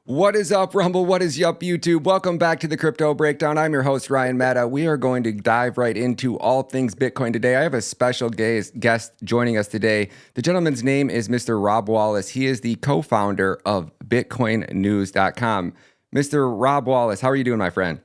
What is up, Rumble? What is up, YouTube? Welcome back to the Crypto Breakdown. I'm your host, Ryan Matta. We are going to dive right into all things Bitcoin today. I have a special guest joining us today. The gentleman's name is Mr. Rob Wallace. He is the co-founder of BitcoinNews.com. Mr. Rob Wallace, how are you doing, my friend?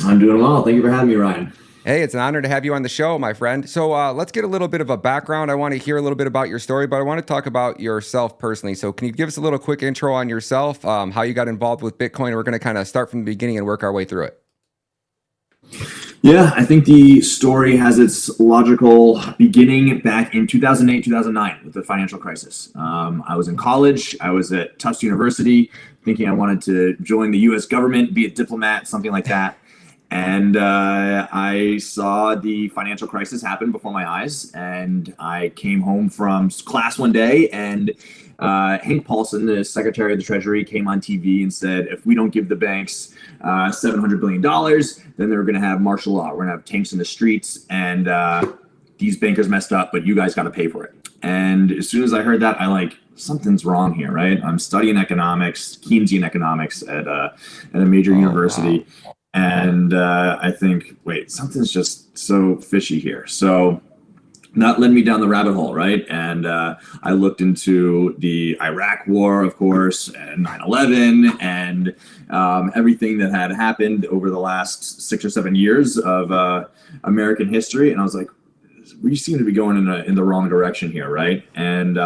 I'm doing well. Thank you for having me, Ryan. Hey, it's an honor to have you on the show, my friend. So let's get a little bit of a background. I want to hear a little bit about your story, but I want to talk about yourself personally. So can you give us a little quick intro on yourself, how you got involved with Bitcoin? We're going to kind of start from the beginning and work our way through it. Yeah, I think the story has its logical beginning back in 2008, 2009 with the financial crisis. I was in college. I was at Tufts University thinking I wanted to join the U.S. government, be a diplomat, something like that. And I saw the financial crisis happen before my eyes, and I came home from class one day, and Hank Paulson, the Secretary of the Treasury, came on TV and said, if we don't give the banks $700 billion, then they're going to have martial law. We're going to have tanks in the streets, and these bankers messed up, but you guys got to pay for it. And as soon as I heard that, something's wrong here, right? I'm studying economics, Keynesian economics at a major university. Wow. And I think, wait, something's just so fishy here. So that led me down the rabbit hole, right? And I looked into the Iraq War, of course, and 9/11, and everything that had happened over the last 6 or 7 years of American history. And I was like, we seem to be going in the wrong direction here, right? And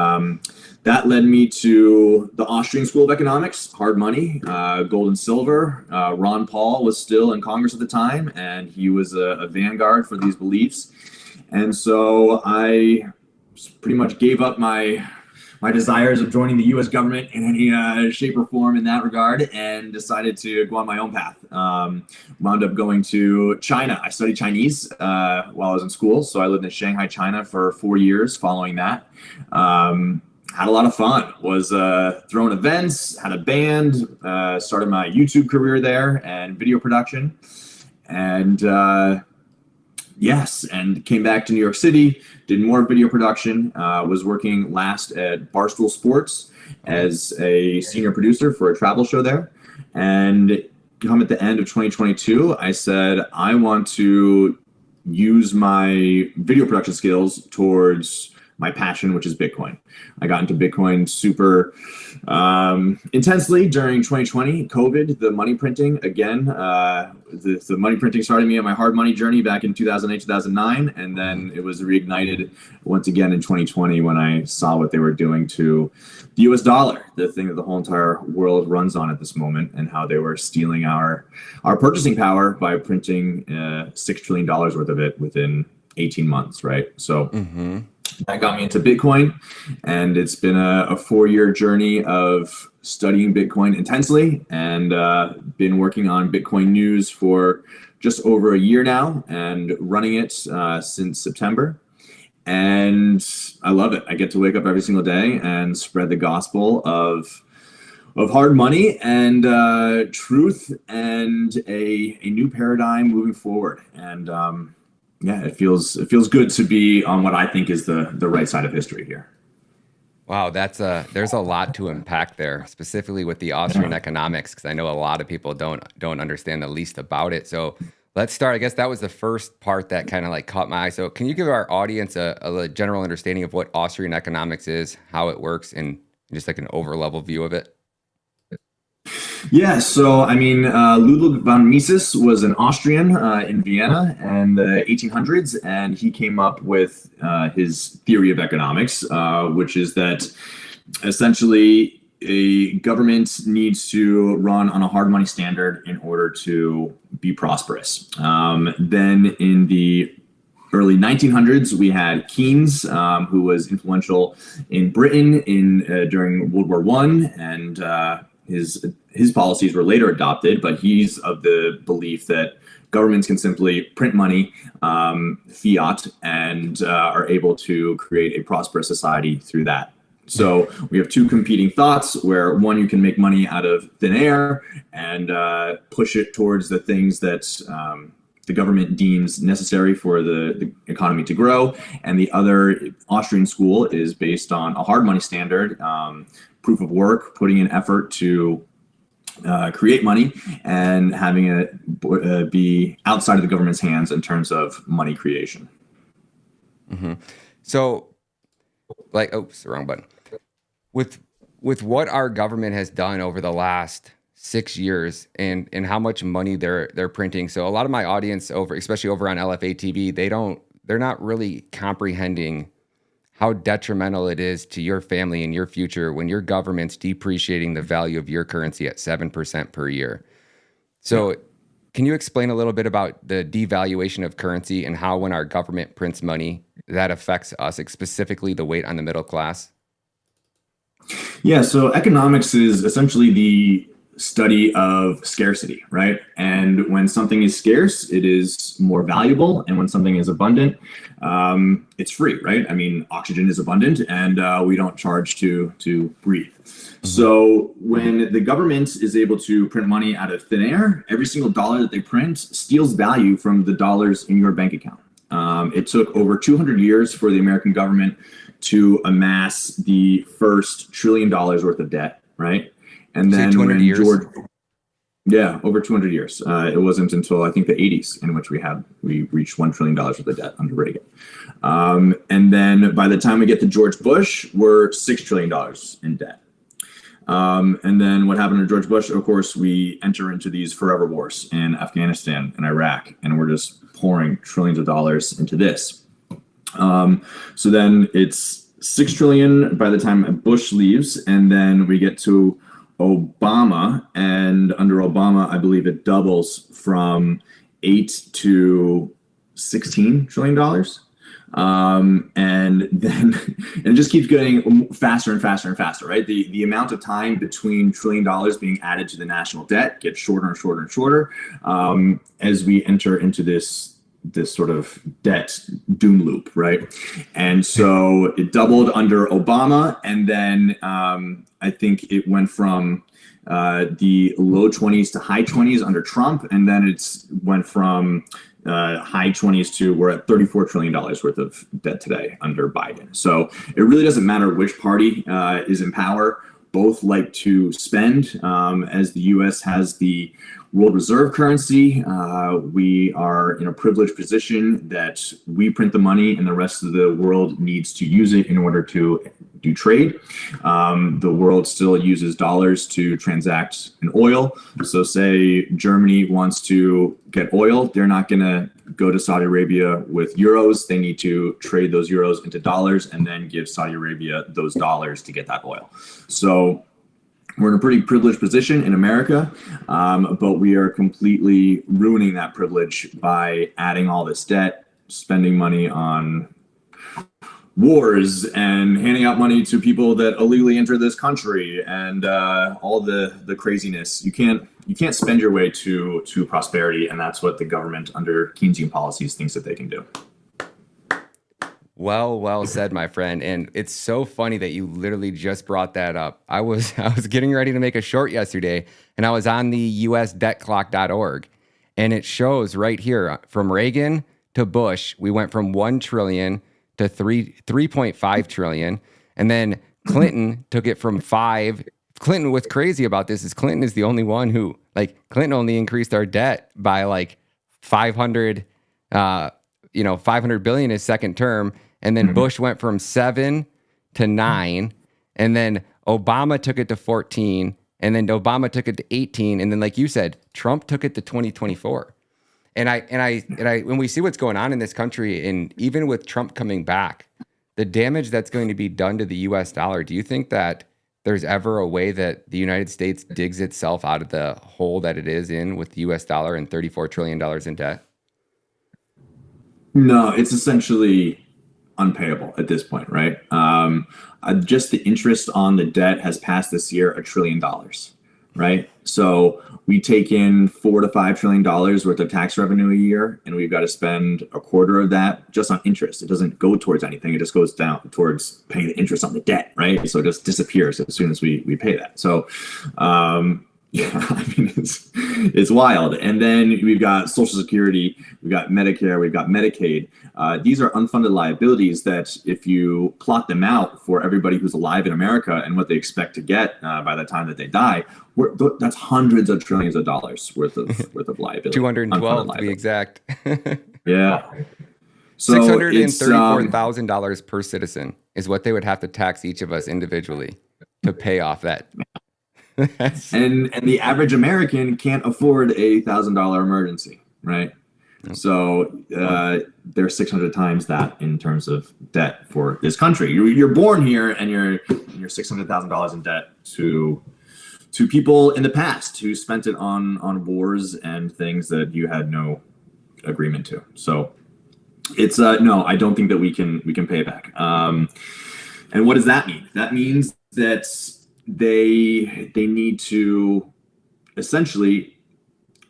that led me to the Austrian School of Economics, hard money, gold and silver. Ron Paul was still in Congress at the time, and he was a vanguard for these beliefs. And so I pretty much gave up my desires of joining the U.S. government in any shape or form in that regard, and decided to go on my own path. Wound up going to China. I studied Chinese while I was in school, so I lived in Shanghai, China for 4 years following that. Had a lot of fun, was throwing events, had a band, started my YouTube career there and video production. And yes, and came back to New York City, did more video production, was working last at Barstool Sports as a senior producer for a travel show there. And come at the end of 2022, I said, I want to use my video production skills towards my passion, which is Bitcoin. I got into Bitcoin super intensely during 2020, COVID, the money printing again. The money printing started me on my hard money journey back in 2008, 2009, and then it was reignited once again in 2020 when I saw what they were doing to the US dollar, the thing that the whole entire world runs on at this moment, and how they were stealing our purchasing power by printing $6 trillion worth of it within 18 months, right? So that got me into Bitcoin, and it's been a 4-year journey of studying Bitcoin intensely, and been working on Bitcoin news for just over a year now, and running it since September. And I love it. I get to wake up every single day and spread the gospel of hard money and truth and a new paradigm moving forward. And yeah, it feels good to be on what I think is the right side of history here. Wow, there's a lot to unpack there, specifically with the Austrian economics, because I know a lot of people don't understand the least about it. So let's start. I guess that was the first part that kind of like caught my eye. So can you give our audience a general understanding of what Austrian economics is, how it works, and just like an over-level view of it? Yeah, so I mean, Ludwig von Mises was an Austrian in Vienna in the 1800s, and he came up with his theory of economics, which is that essentially a government needs to run on a hard money standard in order to be prosperous. Then in the early 1900s, we had Keynes, who was influential in Britain during World War I, and his policies were later adopted, but he's of the belief that governments can simply print money, fiat, and are able to create a prosperous society through that. So we have two competing thoughts where one, you can make money out of thin air and push it towards the things that the government deems necessary for the economy to grow. And the other, Austrian school, is based on a hard money standard, proof of work, putting in effort to create money and having it be outside of the government's hands in terms of money creation. So, like, oops, wrong button. With what our government has done over the last 6 years and how much money they're printing. So a lot of my audience especially over on LFA TV, they're not really comprehending how detrimental it is to your family and your future when your government's depreciating the value of your currency at 7% per year. So can you explain a little bit about the devaluation of currency and how when our government prints money, that affects us, specifically the weight on the middle class? Yeah, so economics is essentially the study of scarcity, right? And when something is scarce, it is more valuable. And when something is abundant, it's free, right? I mean, oxygen is abundant and we don't charge to breathe. So when the government is able to print money out of thin air, every single dollar that they print steals value from the dollars in your bank account. It took over 200 years for the American government to amass the first $1 trillion worth of debt, right? And then when years? Over 200 years. It wasn't until I think the 80s in which we reached $1 trillion worth of debt under Reagan. And then by the time we get to George Bush, we're $6 trillion in debt. And then what happened to George Bush? Of course, we enter into these forever wars in Afghanistan and Iraq, and we're just pouring trillions of dollars into this. So then it's 6 trillion by the time Bush leaves, and then we get to Obama, and under Obama, I believe it doubles from $8 to $16 trillion. And then it just keeps getting faster and faster and faster, right? The amount of time between $1 trillion being added to the national debt gets shorter and shorter and shorter as we enter into this sort of debt doom loop, right? And so it doubled under Obama, and then I think it went from the low 20s to high 20s under Trump, and then it's went from high 20s to we're at $34 trillion worth of debt today under Biden. So it really doesn't matter which party is in power. Both like to spend, as the U.S. has the world reserve currency. We are in a privileged position that we print the money and the rest of the world needs to use it in order to do trade. The world still uses dollars to transact in oil. So say Germany wants to get oil, they're not going to go to Saudi Arabia with euros. They need to trade those euros into dollars and then give Saudi Arabia those dollars to get that oil. So we're in a pretty privileged position in America, but we are completely ruining that privilege by adding all this debt, spending money on wars and handing out money to people that illegally enter this country and all the craziness. You can't spend your way to prosperity, and that's what the government under Keynesian policies thinks that they can do. Well said, my friend. And it's so funny that you literally just brought that up. I was getting ready to make a short yesterday, and I was on the usdebtclock.org, and it shows right here from Reagan to Bush, we went from 1 trillion to 3.5 trillion, and then Clinton took it from 5. Clinton, what's crazy about this is Clinton is the only one who, Clinton only increased our debt by 500 billion his second term. And then Bush went from 7 to 9, and then Obama took it to 14, and then Obama took it to 18, and then, like you said, Trump took it to 2024. And when we see what's going on in this country, and even with Trump coming back, the damage that's going to be done to the U.S. dollar, do you think that there's ever a way that the United States digs itself out of the hole that it is in with the U.S. dollar and $34 trillion in debt? No, it's essentially unpayable at this point, right? Just the interest on the debt has passed this year $1 trillion, right? So we take in $4 to $5 trillion worth of tax revenue a year, and we've got to spend a quarter of that just on interest. It doesn't go towards anything. It just goes down towards paying the interest on the debt, right? So it just disappears as soon as we pay that. So yeah, I mean, it's wild. And then we've got Social Security, we've got Medicare, we've got Medicaid. These are unfunded liabilities that if you plot them out for everybody who's alive in America and what they expect to get by the time that they die, that's hundreds of trillions of dollars worth of liability. 212 to be exact. Yeah. So $634,000 per citizen is what they would have to tax each of us individually to pay off that. and the average American can't afford a $1,000 emergency, right? So there's 600 times that in terms of debt for this country. You're born here and you're $600,000 in debt to people in the past who spent it on wars and things that you had no agreement to. So it's no, I don't think that we can pay it back. And what does that mean? That means that they need to essentially,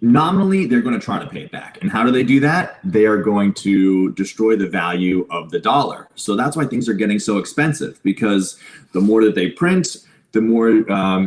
nominally, they're going to try to pay it back. And how do they do that? They are going to destroy the value of the dollar. So that's why things are getting so expensive, because the more that they print, the more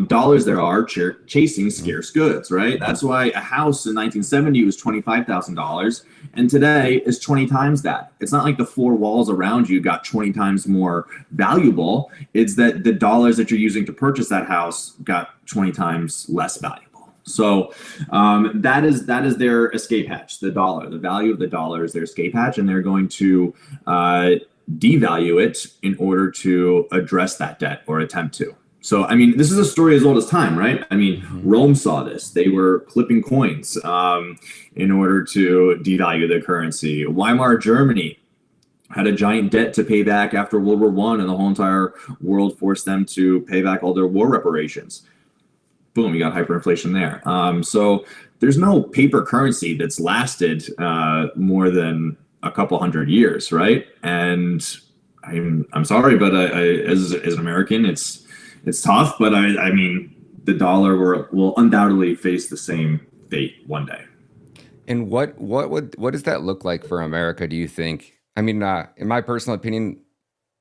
dollars there are chasing scarce goods, right? That's why a house in 1970 was $25,000, and today is 20 times that. It's not like the four walls around you got 20 times more valuable. It's that the dollars that you're using to purchase that house got 20 times less valuable. So that is their escape hatch, the dollar. The value of the dollar is their escape hatch, and they're going to devalue it in order to address that debt or attempt to. So, I mean, this is a story as old as time, right? I mean, Rome saw this. They were clipping coins in order to devalue their currency. Weimar Germany had a giant debt to pay back after World War I, and the whole entire world forced them to pay back all their war reparations. Boom, you got hyperinflation there. So there's no paper currency that's lasted more than a couple hundred years, right? And I'm sorry, but as an American, it's tough, but I mean, the dollar will undoubtedly face the same fate one day. And what does that look like for America, do you think? I mean, in my personal opinion,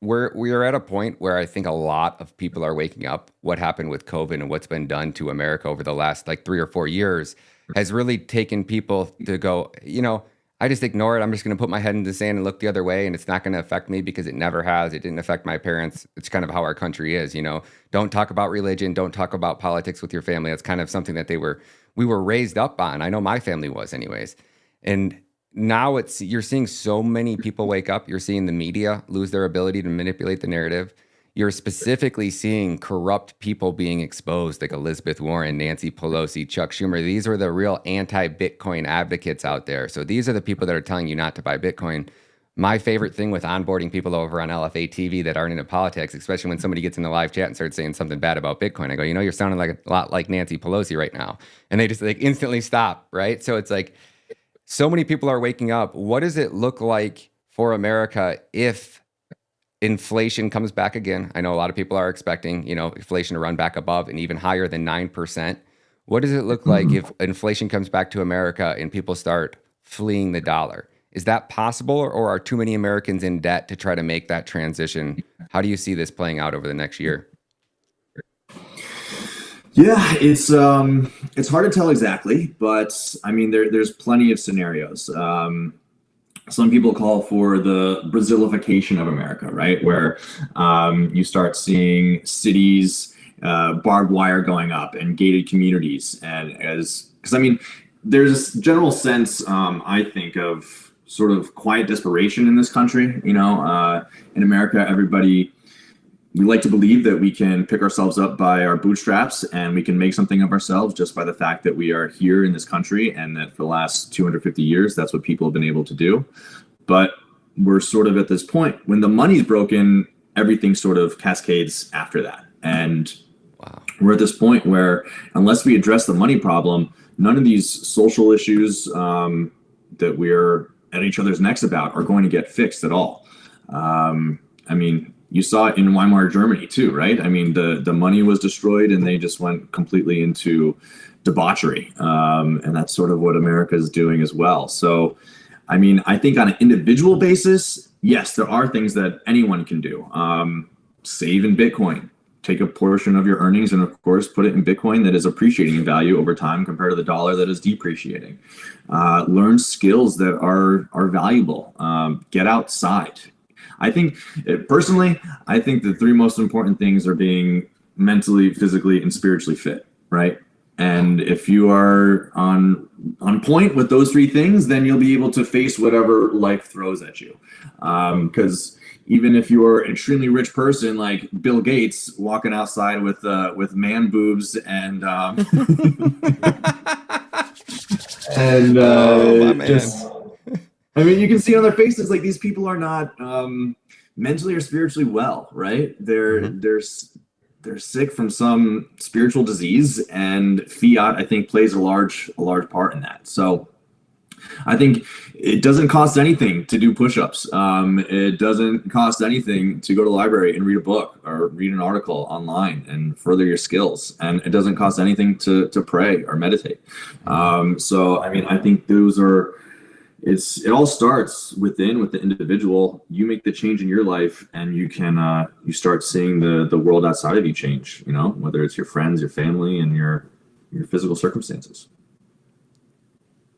we are at a point where I think a lot of people are waking up. What happened with COVID and what's been done to America over the last 3 or 4 years has really taken people to go, I just ignore it. I'm just going to put my head in the sand and look the other way, and it's not going to affect me because it never has. It didn't affect my parents. It's kind of how our country is, you know. Don't talk about religion. Don't talk about politics with your family. That's kind of something that we were raised up on. I know my family was, anyways. And now you're seeing so many people wake up. You're seeing the media lose their ability to manipulate the narrative. You're specifically seeing corrupt people being exposed, like Elizabeth Warren, Nancy Pelosi, Chuck Schumer. These are the real anti-Bitcoin advocates out there. So these are the people that are telling you not to buy Bitcoin. My favorite thing with onboarding people over on LFA TV that aren't into politics, especially when somebody gets in the live chat and starts saying something bad about Bitcoin, I go, you know, you're sounding like a lot like Nancy Pelosi right now. And they just like instantly stop, right? So it's like so many people are waking up. What does it look like for America if inflation comes back again? I know a lot of people are expecting, you know, inflation to run back above and even higher than 9%. What does it look like if inflation comes back to America and people start fleeing the dollar? Is that possible, or are too many Americans in debt to try to make that transition? How do you see this playing out over the next year? Yeah, it's hard to tell exactly, but I mean there's plenty of scenarios. Some people call for the Brazilification of America, right? Where you start seeing cities, barbed wire going up, and gated communities, because I mean, there's this general sense, I think, of sort of quiet desperation in this country. You know, in America, we like to believe that we can pick ourselves up by our bootstraps and we can make something of ourselves just by the fact that we are here in this country, and that for the last 250 years, that's what people have been able to do. But we're sort of at this point when the money's broken, everything sort of cascades after that. And we're at this point where unless we address the money problem, none of these social issues that we're at each other's necks about are going to get fixed at all. I mean, you saw it in Weimar Germany too, right? I mean, the money was destroyed and they just went completely into debauchery. And that's sort of what America is doing as well. So, I mean, I think on an individual basis, yes, there are things that anyone can do. Save in Bitcoin. Take a portion of your earnings and, of course, put it in Bitcoin that is appreciating in value over time compared to the dollar that is depreciating. Learn skills that are valuable. Get outside. I think, personally, I think the three most important things are being mentally, physically, and spiritually fit, right? And if you are on point with those three things, then you'll be able to face whatever life throws at you. Because even if you are an extremely rich person like Bill Gates walking outside with man boobs and just, I mean, you can see on their faces like these people are not mentally or spiritually well, right? They're sick from some spiritual disease, and fiat, I think, plays a large part in that. So I think it doesn't cost anything to do push-ups. It doesn't cost anything to go to the library and read a book or read an article online and further your skills. And it doesn't cost anything to pray or meditate. So, I mean, I think it all starts with the individual. You make the change in your life, and you can you start seeing the world outside of you change, you know, whether it's your friends, your family, and your physical circumstances.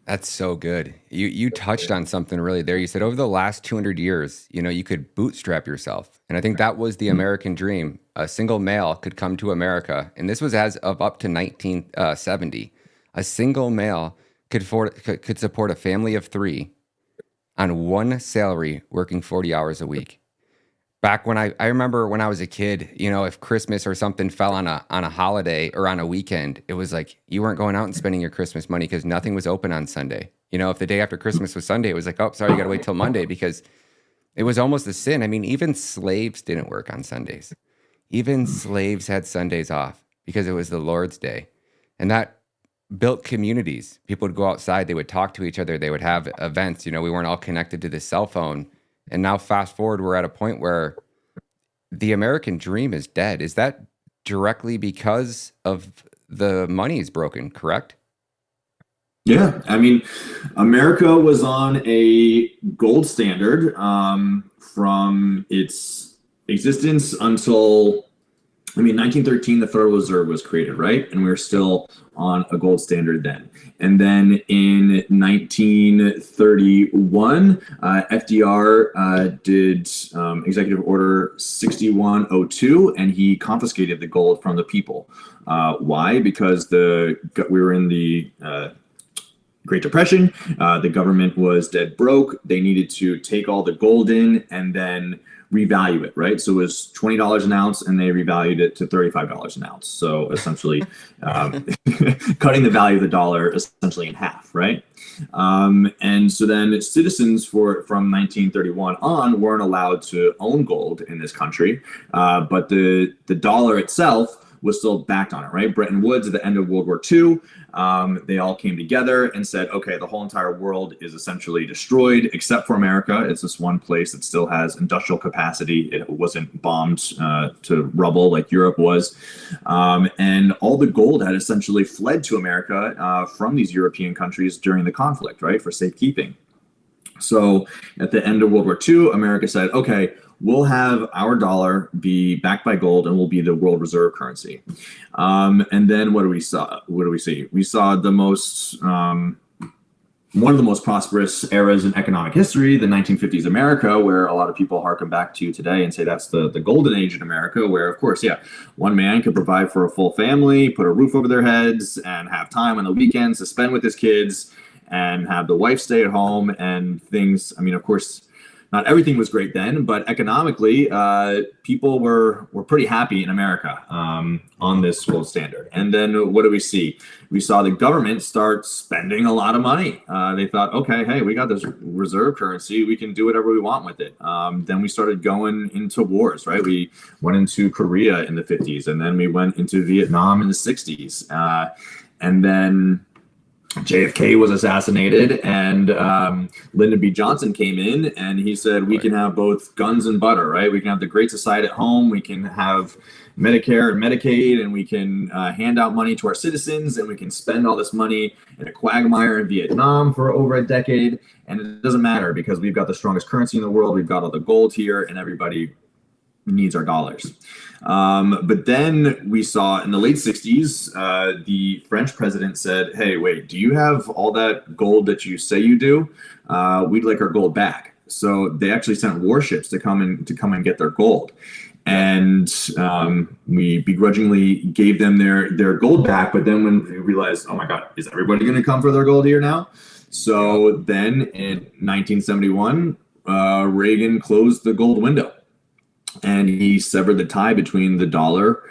That's so good. You touched on something really there. You said over the last 200 years, you know, you could bootstrap yourself. And I think that was the American dream. A single male could come to America, and this was as of up to 1970. A single male could support a family of 3 on one salary, working 40 hours a week. Back when I remember when I was a kid, you know, if Christmas or something fell on a holiday or on a weekend, it was like you weren't going out and spending your Christmas money because nothing was open on Sunday. You know, if the day after Christmas was Sunday, it was like, oh, sorry, you got to wait till Monday, because it was almost a sin. I mean, even slaves didn't work on Sundays. Even slaves had Sundays off because it was the Lord's Day. And that built communities. People would go outside, they would talk to each other, they would have events. You know, we weren't all connected to the cell phone. And now fast forward, we're at a point where the American dream is dead. Is that directly because of the money is broken, correct? Yeah, I mean, America was on a gold standard from its existence until I mean, 1913, the Federal Reserve was created, right? And we were still on a gold standard then. And then in 1931, FDR did Executive Order 6102, and he confiscated the gold from the people. Why? Because we were in the Great Depression. The government was dead broke. They needed to take all the gold in and then revalue it, right? So it was $20 an ounce, and they revalued it to $35 an ounce. So essentially, cutting the value of the dollar essentially in half, right? And so then citizens from 1931 on weren't allowed to own gold in this country, but the dollar itself was still backed on it, right? Bretton Woods at the end of World War II, they all came together and said, okay, the whole entire world is essentially destroyed except for America. It's this one place that still has industrial capacity. It wasn't bombed to rubble like Europe was. And all the gold had essentially fled to America from these European countries during the conflict, right, for safekeeping. So at the end of World War II, America said, okay, we'll have our dollar be backed by gold, and we'll be the world reserve currency. And then what do we see? We saw the most one of the most prosperous eras in economic history, the 1950s America, where a lot of people harken back to today and say that's the golden age in America, where, of course, yeah, one man could provide for a full family, put a roof over their heads, and have time on the weekends to spend with his kids, and have the wife stay at home and things. I mean, of course, not everything was great then, but economically, people were pretty happy in America on this gold standard. And then what do we see? We saw the government start spending a lot of money. They thought, okay, hey, we got this reserve currency. We can do whatever we want with it. Then we started going into wars, right? We went into Korea in the 50s, and then we went into Vietnam in the 60s. And then JFK was assassinated, and Lyndon B. Johnson came in, and he said, we can have both guns and butter, right? We can have the Great Society at home, we can have Medicare and Medicaid, and we can hand out money to our citizens, and we can spend all this money in a quagmire in Vietnam for over a decade, and it doesn't matter because we've got the strongest currency in the world, we've got all the gold here, and everybody needs our dollars. But then we saw in the late 60s, the French president said, hey, wait, do you have all that gold that you say you do? We'd like our gold back. So they actually sent warships to come and get their gold. And we begrudgingly gave them their gold back. But then when we realized, oh my God, is everybody going to come for their gold here now? So then in 1971, Reagan closed the gold window. And he severed the tie between the dollar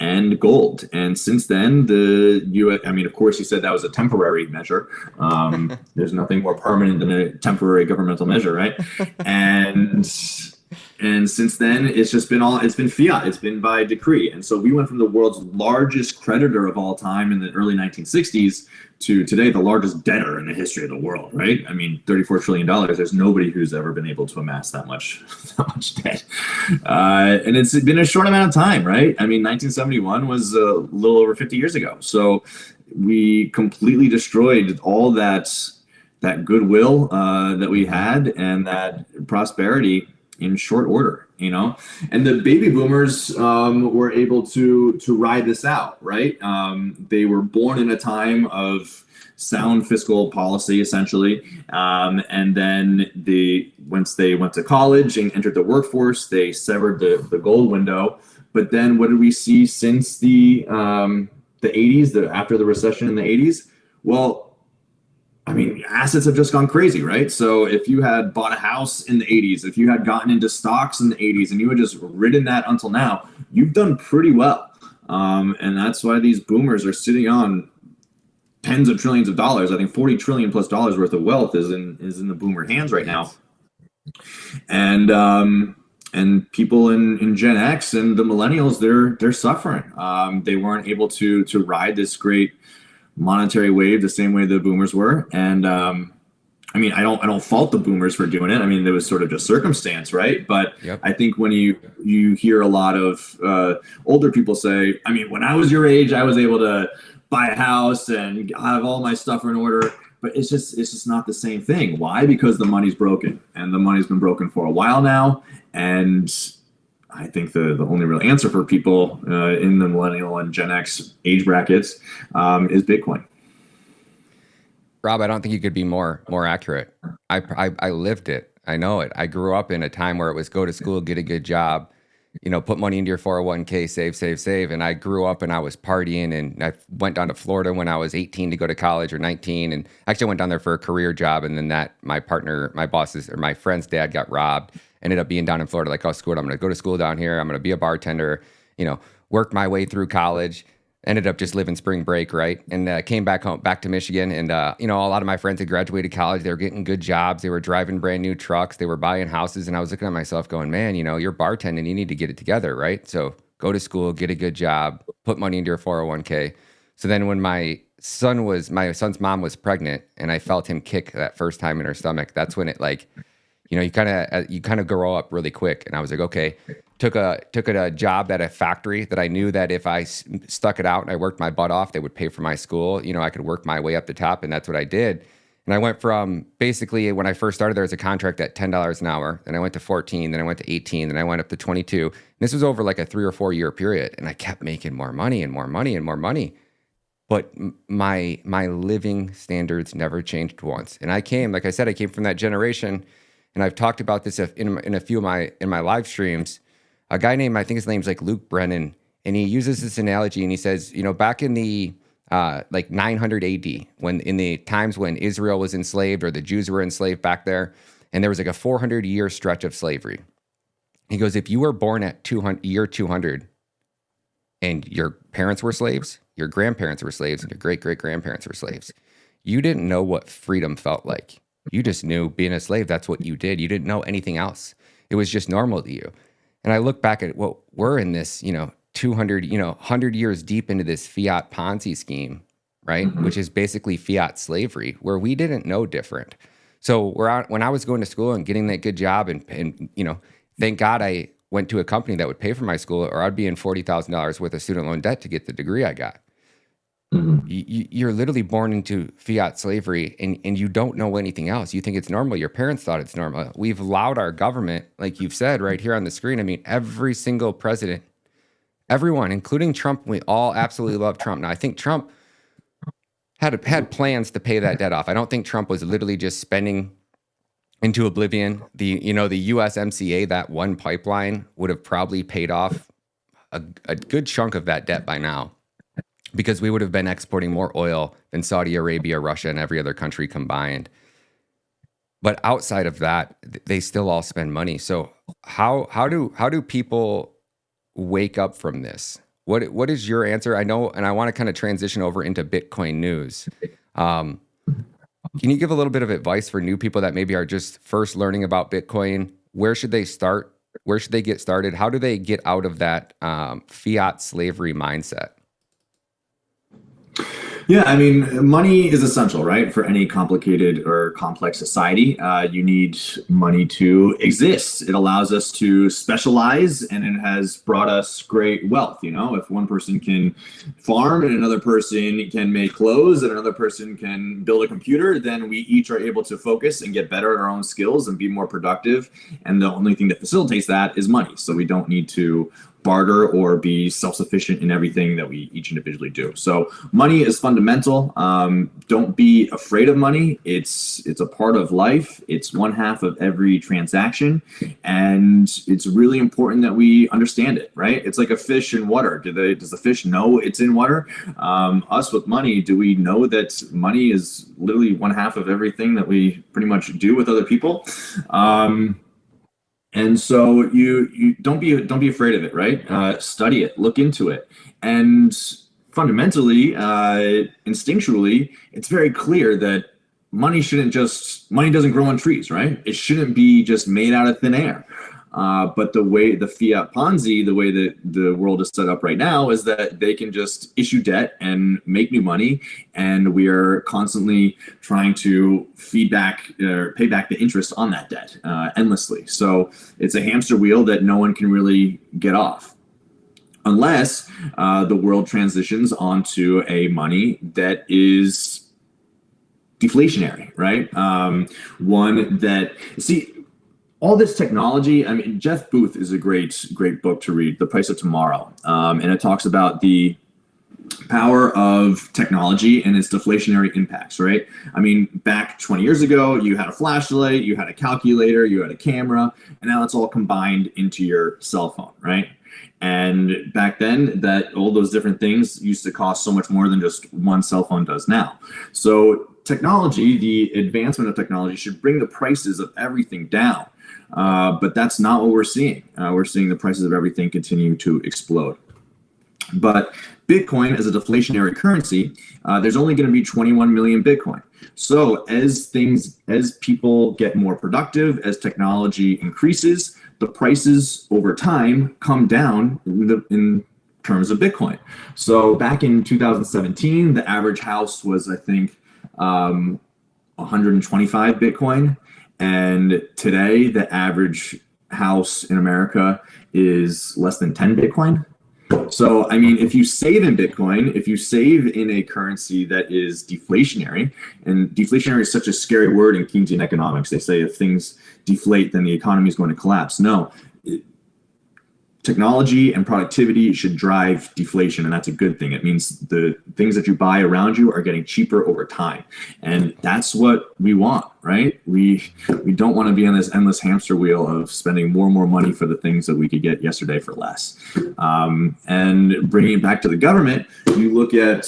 and gold. And since then, the U.S., I mean, of course, he said that was a temporary measure. There's nothing more permanent than a temporary governmental measure, right? And since then, it's been fiat. It's been by decree. And so we went from the world's largest creditor of all time in the early 1960s to today, the largest debtor in the history of the world, right? I mean, $34 trillion. There's nobody who's ever been able to amass that much debt. And it's been a short amount of time, right? I mean, 1971 was a little over 50 years ago. So we completely destroyed all that goodwill that we had and that prosperity in short order, you know. And the baby boomers were able to ride this out, right? They were born in a time of sound fiscal policy, essentially, and then once they went to college and entered the workforce, they severed the gold window. But then what did we see since the 80s, after the recession in the 80s? Well, I mean, assets have just gone crazy, right? So if you had bought a house in the 80s, if you had gotten into stocks in the 80s and you had just ridden that until now, you've done pretty well. And that's why these boomers are sitting on tens of trillions of dollars. I think $40 trillion plus worth of wealth is in the boomer hands right now. And people in Gen X and the millennials, they're suffering. They weren't able to ride this great monetary wave the same way the boomers were. And I mean, I don't fault the boomers for doing it. I mean, there was sort of just circumstance, right? But yep. I think when you hear a lot of older people say, I mean, when I was your age, I was able to buy a house and have all my stuff in order. But it's just not the same thing. Why? Because the money's broken, and the money's been broken for a while now. And I think the only real answer for people in the millennial and Gen X age brackets is Bitcoin. Rob, I don't think you could be more accurate. I lived it. I know it. I grew up in a time where it was go to school, get a good job, put money into your 401k, save. And I grew up and I was partying, and I went down to Florida when I was 18 to go to college, or 19. And actually went down there for a career job. And then my friend's dad got robbed, ended up being down in Florida. Like, oh, screw it. I'm going to go to school down here. I'm going to be a bartender, work my way through college. Ended up just living spring break, right? And came back to Michigan. And, a lot of my friends had graduated college. They were getting good jobs. They were driving brand new trucks. They were buying houses. And I was looking at myself going, man, you're bartending. You need to get it together, right? So go to school, get a good job, put money into your 401k. So then when my son's mom was pregnant and I felt him kick that first time in her stomach, that's when it you kind of grow up really quick. And I was like, okay. Took a job at a factory that I knew that if I stuck it out and I worked my butt off, they would pay for my school. I could work my way up the top, and that's what I did. And I went from, basically, when I first started, there was a contract at $10 an hour. Then I went to 14, then I went to 18, then I went up to 22. And this was over like a 3 or 4 year period. And I kept making more money and more money and more money. But my living standards never changed once. And I came from that generation, and I've talked about this in a few of my live streams. A guy named, I think his name's like Luke Brennan, and he uses this analogy, and he says, back in the 900 AD, when in the times when Israel was enslaved, or the Jews were enslaved back there, and there was like a 400-year stretch of slavery. He goes, if you were born at year 200 and your parents were slaves, your grandparents were slaves, and your great-great-grandparents were slaves, you didn't know what freedom felt like. You just knew being a slave, that's what you did. You didn't know anything else. It was just normal to you. And I look back at what we're in this, 200, 100 years deep into this fiat Ponzi scheme, right? Mm-hmm. Which is basically fiat slavery, where we didn't know different. So when I was going to school and getting that good job, and thank God I went to a company that would pay for my school, or I'd be in $40,000 worth of student loan debt to get the degree I got. Mm-hmm. You're literally born into fiat slavery, and you don't know anything else. You think it's normal. Your parents thought it's normal. We've allowed our government, like you've said right here on the screen. I mean, every single president, everyone, including Trump, we all absolutely love Trump. Now, I think Trump had plans to pay that debt off. I don't think Trump was literally just spending into oblivion. The USMCA, that one pipeline, would have probably paid off a good chunk of that debt by now, because we would have been exporting more oil than Saudi Arabia, Russia, and every other country combined. But outside of that, they still all spend money. So how do people wake up from this? What is your answer? I know, and I want to kind of transition over into Bitcoin news. Can you give a little bit of advice for new people that maybe are just first learning about Bitcoin? Where should they start? Where should they get started? How do they get out of that fiat slavery mindset? Yeah, I mean, money is essential, right? For any complicated or complex society, you need money to exist. It allows us to specialize, and it has brought us great wealth. If one person can farm, and another person can make clothes, and another person can build a computer, then we each are able to focus and get better at our own skills and be more productive. And the only thing that facilitates that is money. So we don't need to barter or be self-sufficient in everything that we each individually do. So money is fundamental. Don't be afraid of money. It's a part of life. It's one half of every transaction, and it's really important that we understand it, right? It's like a fish in water. Does the fish know it's in water? Us with money, do we know that money is literally one half of everything that we pretty much do with other people? And so you don't be afraid of it, right? Study it, look into it, and fundamentally, instinctually, it's very clear that money doesn't grow on trees, right? It shouldn't be just made out of thin air. But the way the fiat Ponzi, the way that the world is set up right now, is that they can just issue debt and make new money, and we are constantly trying to feed back or pay back the interest on that debt endlessly. So it's a hamster wheel that no one can really get off, unless the world transitions onto a money that is deflationary, right? One that, see, all this technology. I mean, Jeff Booth is a great book to read, The Price of Tomorrow. And it talks about the power of technology and its deflationary impacts, right? I mean, back 20 years ago, you had a flashlight, you had a calculator, you had a camera, and now it's all combined into your cell phone, right? And back then, that all those different things used to cost so much more than just one cell phone does now. So technology, the advancement of technology, should bring the prices of everything down. But that's not what we're seeing. We're seeing the prices of everything continue to explode. But Bitcoin as a deflationary currency, there's only going to be 21 million Bitcoin. So as people get more productive, as technology increases, the prices over time come down in terms of Bitcoin. So back in 2017, the average house was, I think, 125 Bitcoin. And today, the average house in America is less than 10 Bitcoin. So, I mean, if you save in Bitcoin, if you save in a currency that is deflationary, and deflationary is such a scary word in Keynesian economics. They say if things deflate, then the economy is going to collapse. No, technology and productivity should drive deflation, and that's a good thing. It means the things that you buy around you are getting cheaper over time, and that's what we want, right? We don't want to be on this endless hamster wheel of spending more and more money for the things that we could get yesterday for less. And bringing it back to the government, you look at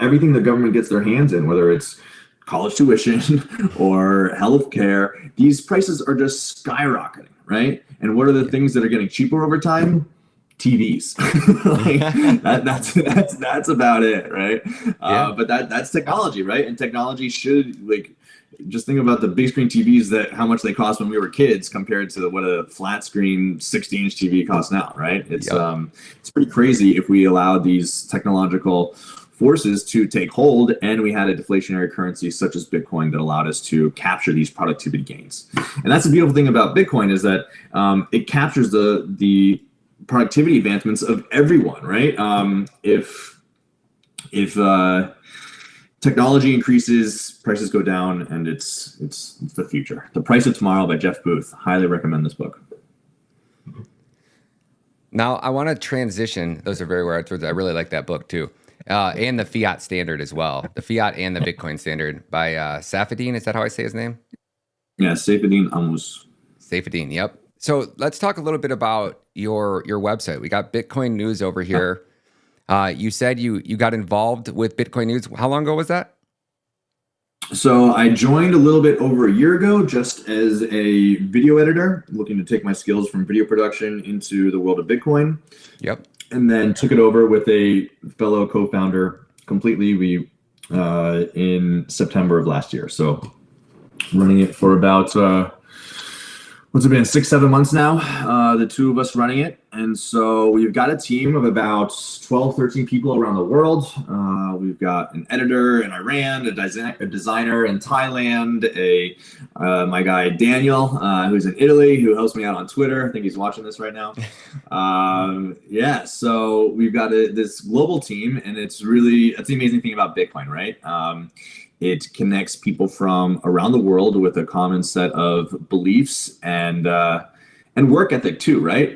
everything the government gets their hands in, whether it's college tuition or healthcare, these prices are just skyrocketing, right? And what are the things that are getting cheaper over time? TVs. That's about it, right? But that's technology, right? And technology should, just think about the big screen TVs, that how much they cost when we were kids compared to what a flat screen 60-inch TV costs now, right? It's pretty crazy if we allow these technological forces to take hold, and we had a deflationary currency such as Bitcoin that allowed us to capture these productivity gains. And that's the beautiful thing about Bitcoin, is that it captures the productivity advancements of everyone, right? If technology increases, prices go down, and it's the future. The Price of Tomorrow by Jeff Booth. Highly recommend this book. Now I want to transition. Those are very rare words. I really like that book too. And the Fiat Standard as well. The Fiat and the Bitcoin Standard by Saifedean. Is that how I say his name? Yeah, Saifedean Ammous. Saifedean, yep. So let's talk a little bit about your website. We got Bitcoin News over here. You said you got involved with Bitcoin News. How long ago was that? So I joined a little bit over a year ago, just as a video editor, looking to take my skills from video production into the world of Bitcoin. Yep. And then took it over with a fellow co-founder completely in September of last year. So running it for about, what's it been, 6-7 months now, the two of us running it. And so we've got a team of about 12-13 people around the world. We've got an editor in Iran, a designer in Thailand, my guy Daniel, who's in Italy, who helps me out on Twitter. I think he's watching this right now. So we've got this global team, and that's the amazing thing about Bitcoin, right? It connects people from around the world with a common set of beliefs and work ethic too, right?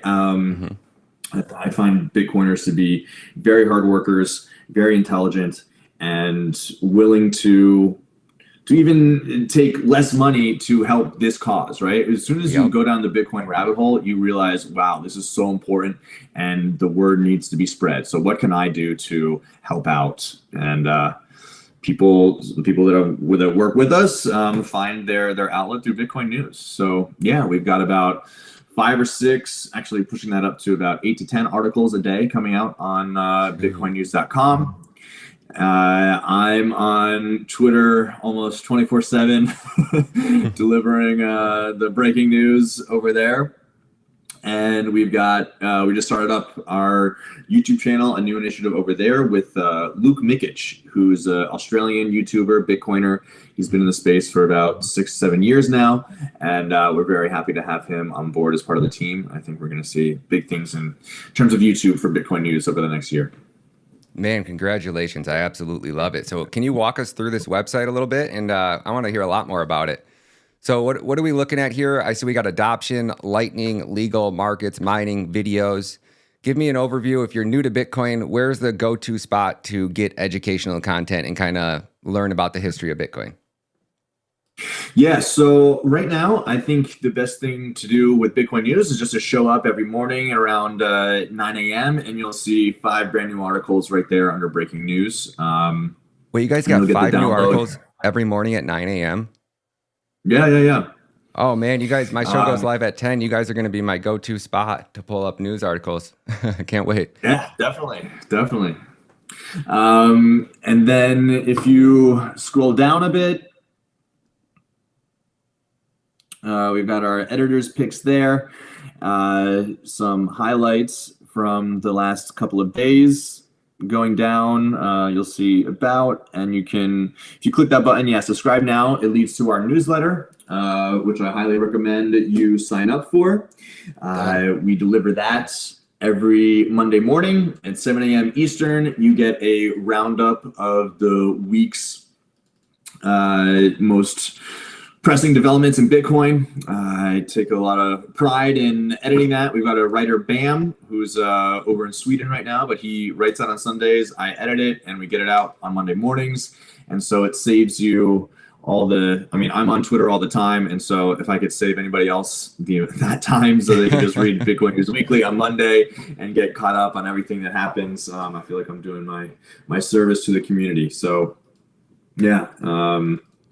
I find Bitcoiners to be very hard workers, very intelligent, and willing to even take less money to help this cause, right? As soon as you go down the Bitcoin rabbit hole, you realize, wow, this is so important, and the word needs to be spread. So what can I do to help out? And the people that work with us find their outlet through Bitcoin News. So yeah, we've got about 5 or 6, actually pushing that up to about 8 to 10 articles a day coming out on bitcoinnews.com. I'm on Twitter almost 24/7, delivering the breaking news over there. And we've got, we just started up our YouTube channel, a new initiative over there with Luke Mikic, who's an Australian YouTuber, Bitcoiner. He's been in the space for about 6-7 years now, and we're very happy to have him on board as part of the team. I think we're going to see big things in terms of YouTube for Bitcoin News over the next year. Man, congratulations. I absolutely love it. So can you walk us through this website a little bit? And I want to hear a lot more about it. So what are we looking at here? I see we got adoption, lightning, legal, markets, mining, videos. Give me an overview. If you're new to Bitcoin, where's the go-to spot to get educational content and kind of learn about the history of Bitcoin? Yeah, so right now, I think the best thing to do with Bitcoin News is just to show up every morning around 9 a.m. and you'll see 5 brand new articles right there under breaking news. Well, you guys and got you'll get the 5 new download. articles every morning at 9 a.m.? Yeah. Oh man, you guys, my show goes live at 10. You guys are going to be my go-to spot to pull up news articles. I can't wait. Yeah, definitely. And then if you scroll down a bit, we've got our editor's picks there. Some highlights from the last couple of days. Going down, you'll see about, and you can, if you click that button, subscribe now. It leads to our newsletter, which I highly recommend you sign up for. We deliver that every Monday morning at 7 a.m. Eastern. You get a roundup of the week's most pressing developments in Bitcoin. I take a lot of pride in editing that. We've got a writer, Bam, who's over in Sweden right now, but he writes that on Sundays. I edit it and we get it out on Monday mornings. And so it saves you I'm on Twitter all the time. And so if I could save anybody else that time so they can just read Bitcoin News Weekly on Monday and get caught up on everything that happens, I feel like I'm doing my service to the community. So yeah,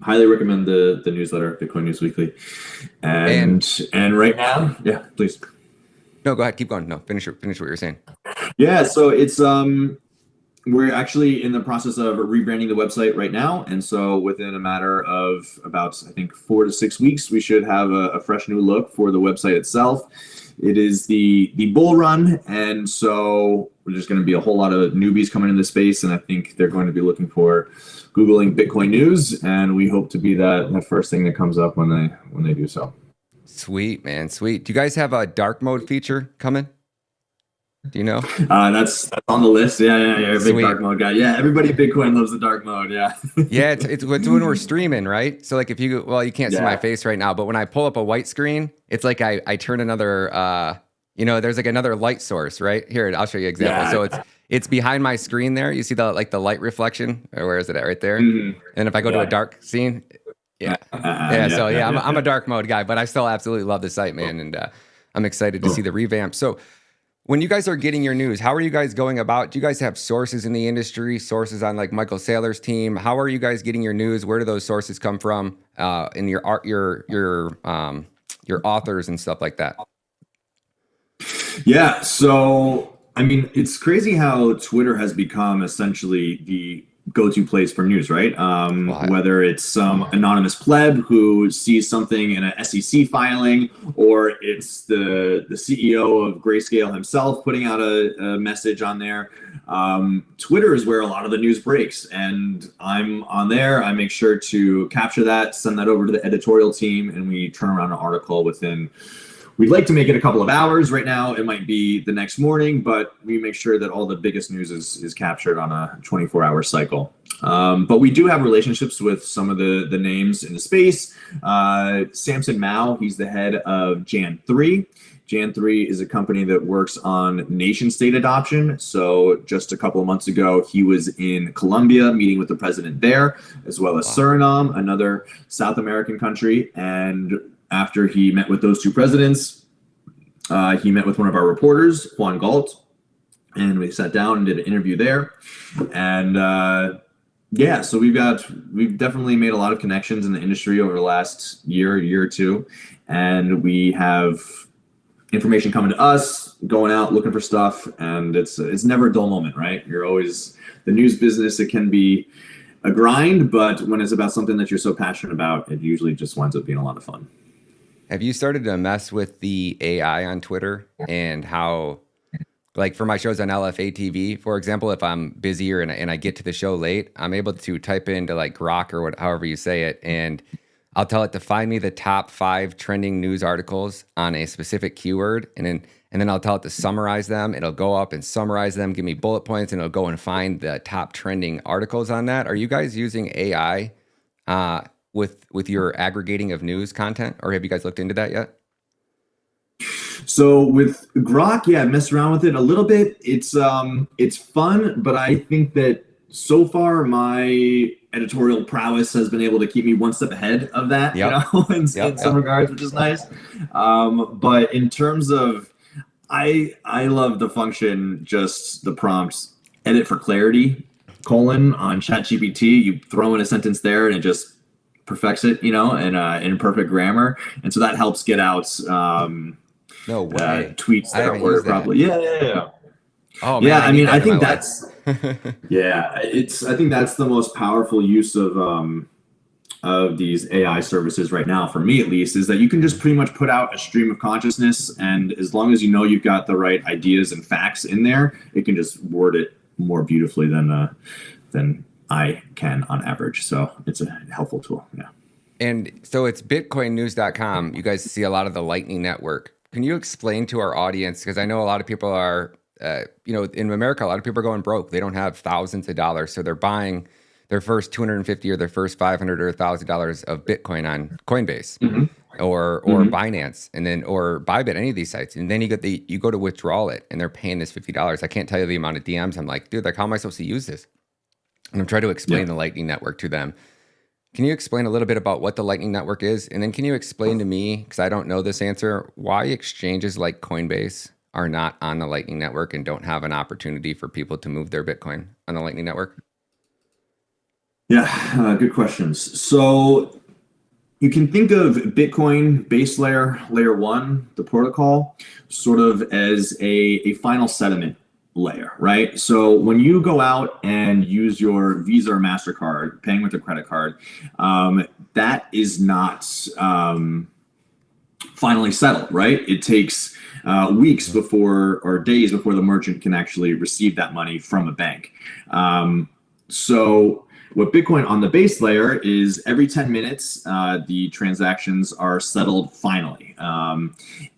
highly recommend the newsletter, Bitcoin News Weekly. And right now, please. No, go ahead. Keep going. No, finish what you're saying. Yeah, so it's we're actually in the process of rebranding the website right now, and so within a matter of about, I think, 4 to 6 weeks, we should have a fresh new look for the website itself. It is the bull run, and so there's going to be a whole lot of newbies coming into the space, and I think they're going to be looking for Googling Bitcoin News, and we hope to be that first thing that comes up when they do so. Sweet, man, sweet. Do you guys have a dark mode feature coming? Do you know? That's on the list. Yeah. You're a big dark mode guy. Yeah, everybody in Bitcoin loves the dark mode. Yeah. Yeah, it's when we're streaming, right? So like if you can't see my face right now, but when I pull up a white screen, it's like I turn another there's like another light source, right? Here, I'll show you an example. Yeah. So it's behind my screen there. You see the light reflection, or where is it at? Right there. Mm-hmm. And if I go to a dark scene, I'm a dark mode guy, but I still absolutely love the site, man, and I'm excited to see the revamp. So when you guys are getting your news, how are you guys going about? Do you guys have sources in the industry, sources on like Michael Saylor's team? How are you guys getting your news? Where do those sources come from? In your art, your authors and stuff like that. Yeah, so I mean, it's crazy how Twitter has become essentially the go-to place for news, right? Whether it's some anonymous pleb who sees something in an SEC filing, or it's the CEO of Grayscale himself putting out a message on there. Twitter is where a lot of the news breaks, and I'm on there. I make sure to capture that, send that over to the editorial team, and we turn around an article within. We'd like to make it a couple of hours. Right now, it might be the next morning, but we make sure that all the biggest news is captured on a 24-hour cycle. But we do have relationships with some of the names in the space. Samson Mao, he's the head of Jan3. Jan3 is a company that works on nation-state adoption. So just a couple of months ago, he was in Colombia meeting with the president there, as well as Suriname, another South American country. And after he met with those two presidents, he met with one of our reporters, Juan Galt, and we sat down and did an interview there. And so we've definitely made a lot of connections in the industry over the last year or two, and we have information coming to us, going out looking for stuff, and it's never a dull moment, right? You're always the news business. It can be a grind, but when it's about something that you're so passionate about, it usually just winds up being a lot of fun. Have you started to mess with the AI on Twitter and how, like for my shows on LFA TV, for example, if I'm busier and I get to the show late, I'm able to type into like Grok or however you say it, and I'll tell it to find me the top 5 trending news articles on a specific keyword, and then I'll tell it to summarize them. It'll go up and summarize them, give me bullet points, and it'll go and find the top trending articles on that. Are you guys using AI with your aggregating of news content, or have you guys looked into that yet? So with Grok, yeah, I messed around with it a little bit. It's fun, but I think that so far my editorial prowess has been able to keep me one step ahead of that, in some regards, which is nice. But in terms of, I love the function, just the prompts, edit for clarity, colon on ChatGPT. You throw in a sentence there and it just perfects it, in perfect grammar. And so that helps get out No way. tweets that are worded properly. Yeah. Oh man, I mean, I think I think that's the most powerful use of these AI services right now, for me at least, is that you can just pretty much put out a stream of consciousness, and as long as you know you've got the right ideas and facts in there, it can just word it more beautifully than I can on average. So it's a helpful tool. Yeah. And so it's bitcoinnews.com. You guys see a lot of the Lightning Network. Can you explain to our audience, because I know a lot of people are, in America, a lot of people are going broke. They don't have thousands of dollars. So they're buying their first 250 or their first 500 or $1,000 of Bitcoin on Coinbase or Binance, and then, or Bybit, any of these sites. And then you go to withdraw it and they're paying this $50. I can't tell you the amount of DMs. I'm like, dude, how am I supposed to use this? And I'm trying to explain the Lightning Network to them. Can you explain a little bit about what the Lightning Network is? And then can you explain to me, because I don't know this answer, why exchanges like Coinbase are not on the Lightning Network and don't have an opportunity for people to move their Bitcoin on the Lightning Network? Yeah, good questions. So you can think of Bitcoin base layer, layer one, the protocol, sort of as a final settlement layer, right? So when you go out and use your Visa or MasterCard, paying with a credit card, that is not finally settled, right? It takes weeks before, or days before, the merchant can actually receive that money from a bank. So what Bitcoin on the base layer is, every 10 minutes, the transactions are settled finally.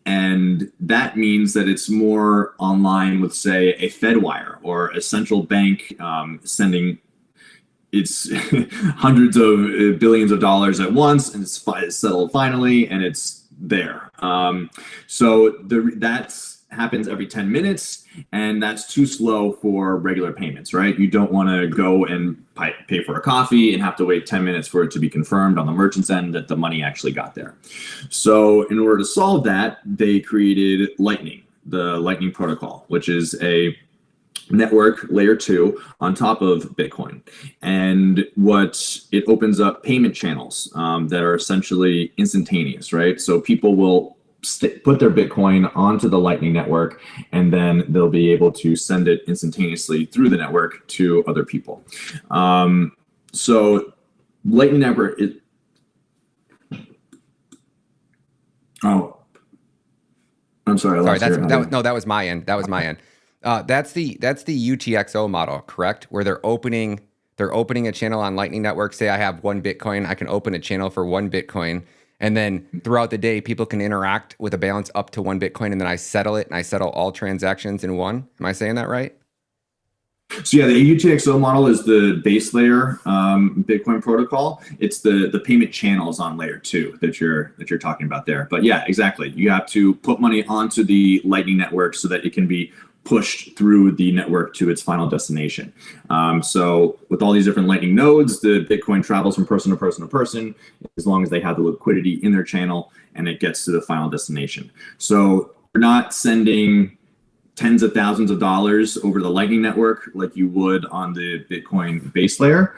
And that means that it's more online with, say, a Fedwire or a central bank sending its hundreds of billions of dollars at once, and it's settled finally, and it's there. So that's happens every 10 minutes, and that's too slow for regular payments, right? You don't want to go and pay for a coffee and have to wait 10 minutes for it to be confirmed on the merchant's end that the money actually got there. So in order to solve that, they created Lightning, the Lightning protocol, which is a network layer 2 on top of Bitcoin. And what it opens up payment channels that are essentially instantaneous, right? So people will put their Bitcoin onto the Lightning Network, and then they'll be able to send it instantaneously through the network to other people. So Lightning Network, I'm sorry. That was my end. That's the UTXO model, correct? Where they're opening a channel on Lightning Network. Say I have 1 Bitcoin, I can open a channel for 1 Bitcoin. And then throughout the day, people can interact with a balance up to 1 Bitcoin, and then I settle it, and I settle all transactions in one. Am I saying that right? So yeah, the UTXO model is the base layer Bitcoin protocol. It's the payment channels on layer 2 that you're talking about there. But yeah, exactly. You have to put money onto the Lightning Network so that it can be pushed through the network to its final destination. So with all these different Lightning nodes, the Bitcoin travels from person to person to person, as long as they have the liquidity in their channel, and it gets to the final destination. So you're not sending tens of thousands of dollars over the Lightning Network like you would on the Bitcoin base layer.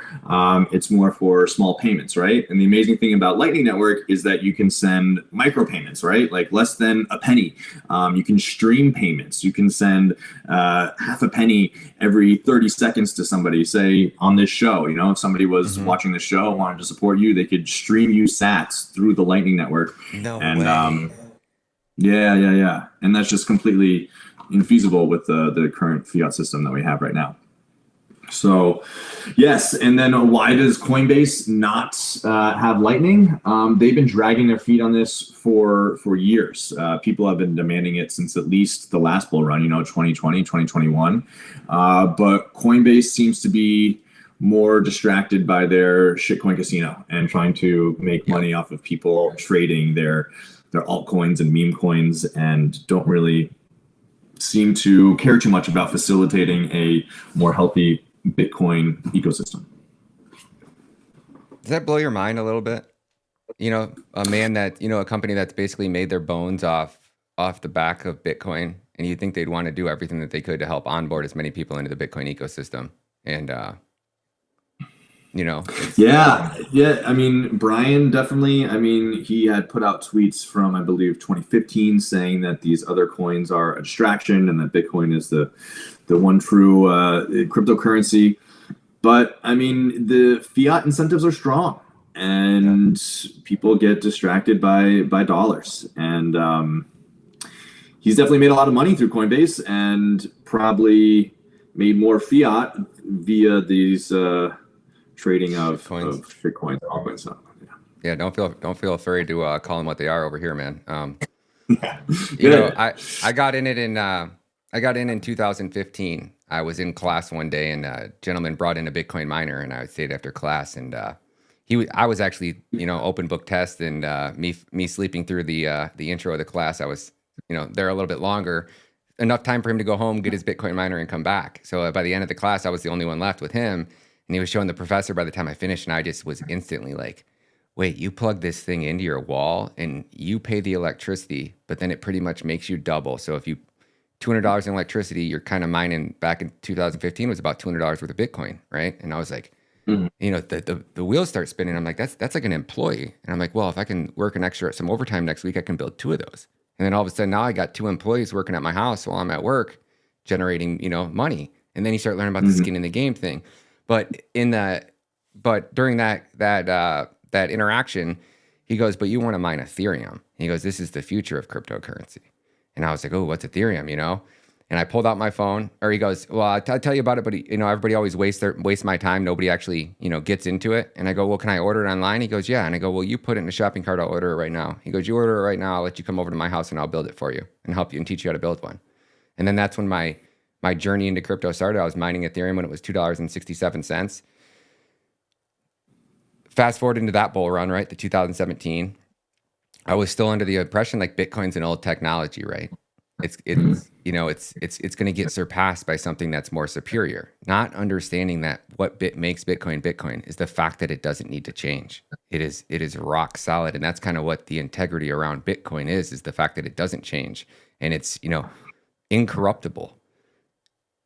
It's more for small payments, right? And the amazing thing about Lightning Network is that you can send micropayments, right? Like less than a penny. You can stream payments. You can send half a penny every 30 seconds to somebody, say on this show. If somebody was watching the show, wanted to support you, they could stream you sats through the Lightning Network. No way. Yeah. And that's just completely infeasible with the current fiat system that we have right now. So yes, and then why does Coinbase not have Lightning? They've been dragging their feet on this for years. People have been demanding it since at least the last bull run, 2020, 2021. But Coinbase seems to be more distracted by their shitcoin casino and trying to make money off of people trading their altcoins and meme coins, and don't really seem to care too much about facilitating a more healthy Bitcoin ecosystem. Does that blow your mind a little bit? A man that, a company that's basically made their bones off the back of Bitcoin, and you think they'd want to do everything that they could to help onboard as many people into the Bitcoin ecosystem. And, Yeah. I mean, Brian definitely, he had put out tweets from, I believe, 2015 saying that these other coins are a distraction and that Bitcoin is the one true cryptocurrency. But I mean, the fiat incentives are strong, and people get distracted by dollars. And he's definitely made a lot of money through Coinbase, and probably made more fiat via these trading of Bitcoin and altcoins. So, yeah, don't feel afraid to call them what they are over here, man. I got in it in 2015. I was in class one day, and a gentleman brought in a Bitcoin miner, and I stayed after class, and I was actually, open book test, and me sleeping through the intro of the class. I was, there a little bit longer, enough time for him to go home, get his Bitcoin miner, and come back. So by the end of the class, I was the only one left with him, and he was showing the professor by the time I finished, and I just was instantly like, wait, you plug this thing into your wall and you pay the electricity, but then it pretty much makes you double. So if you $200 in electricity, you're kind of mining back in 2015 was about $200 worth of Bitcoin, right? And I was like, the wheels start spinning. I'm like, that's like an employee. And I'm like, well, if I can work an extra, some overtime next week, I can build 2 of those. And then all of a sudden now I got 2 employees working at my house while I'm at work, generating, money. And then you start learning about the skin in the game thing. But during that interaction, he goes, but you want to mine Ethereum. And he goes, this is the future of cryptocurrency. And I was like, oh, what's Ethereum, And I pulled out my phone, or he goes, well, I'll tell you about it, but everybody always wastes my time. Nobody actually, gets into it. And I go, well, can I order it online? He goes, yeah. And I go, well, you put it in a shopping cart, I'll order it right now. He goes, you order it right now, I'll let you come over to my house and I'll build it for you and help you and teach you how to build one. And then that's when my journey into crypto started. I was mining Ethereum when it was $2.67. Fast forward into that bull run, right? The 2017. I was still under the impression like Bitcoin's an old technology, right? It's going to get surpassed by something that's more superior. Not understanding that what makes Bitcoin is the fact that it doesn't need to change. It is rock solid, and that's kind of what the integrity around Bitcoin is the fact that it doesn't change, and it's incorruptible.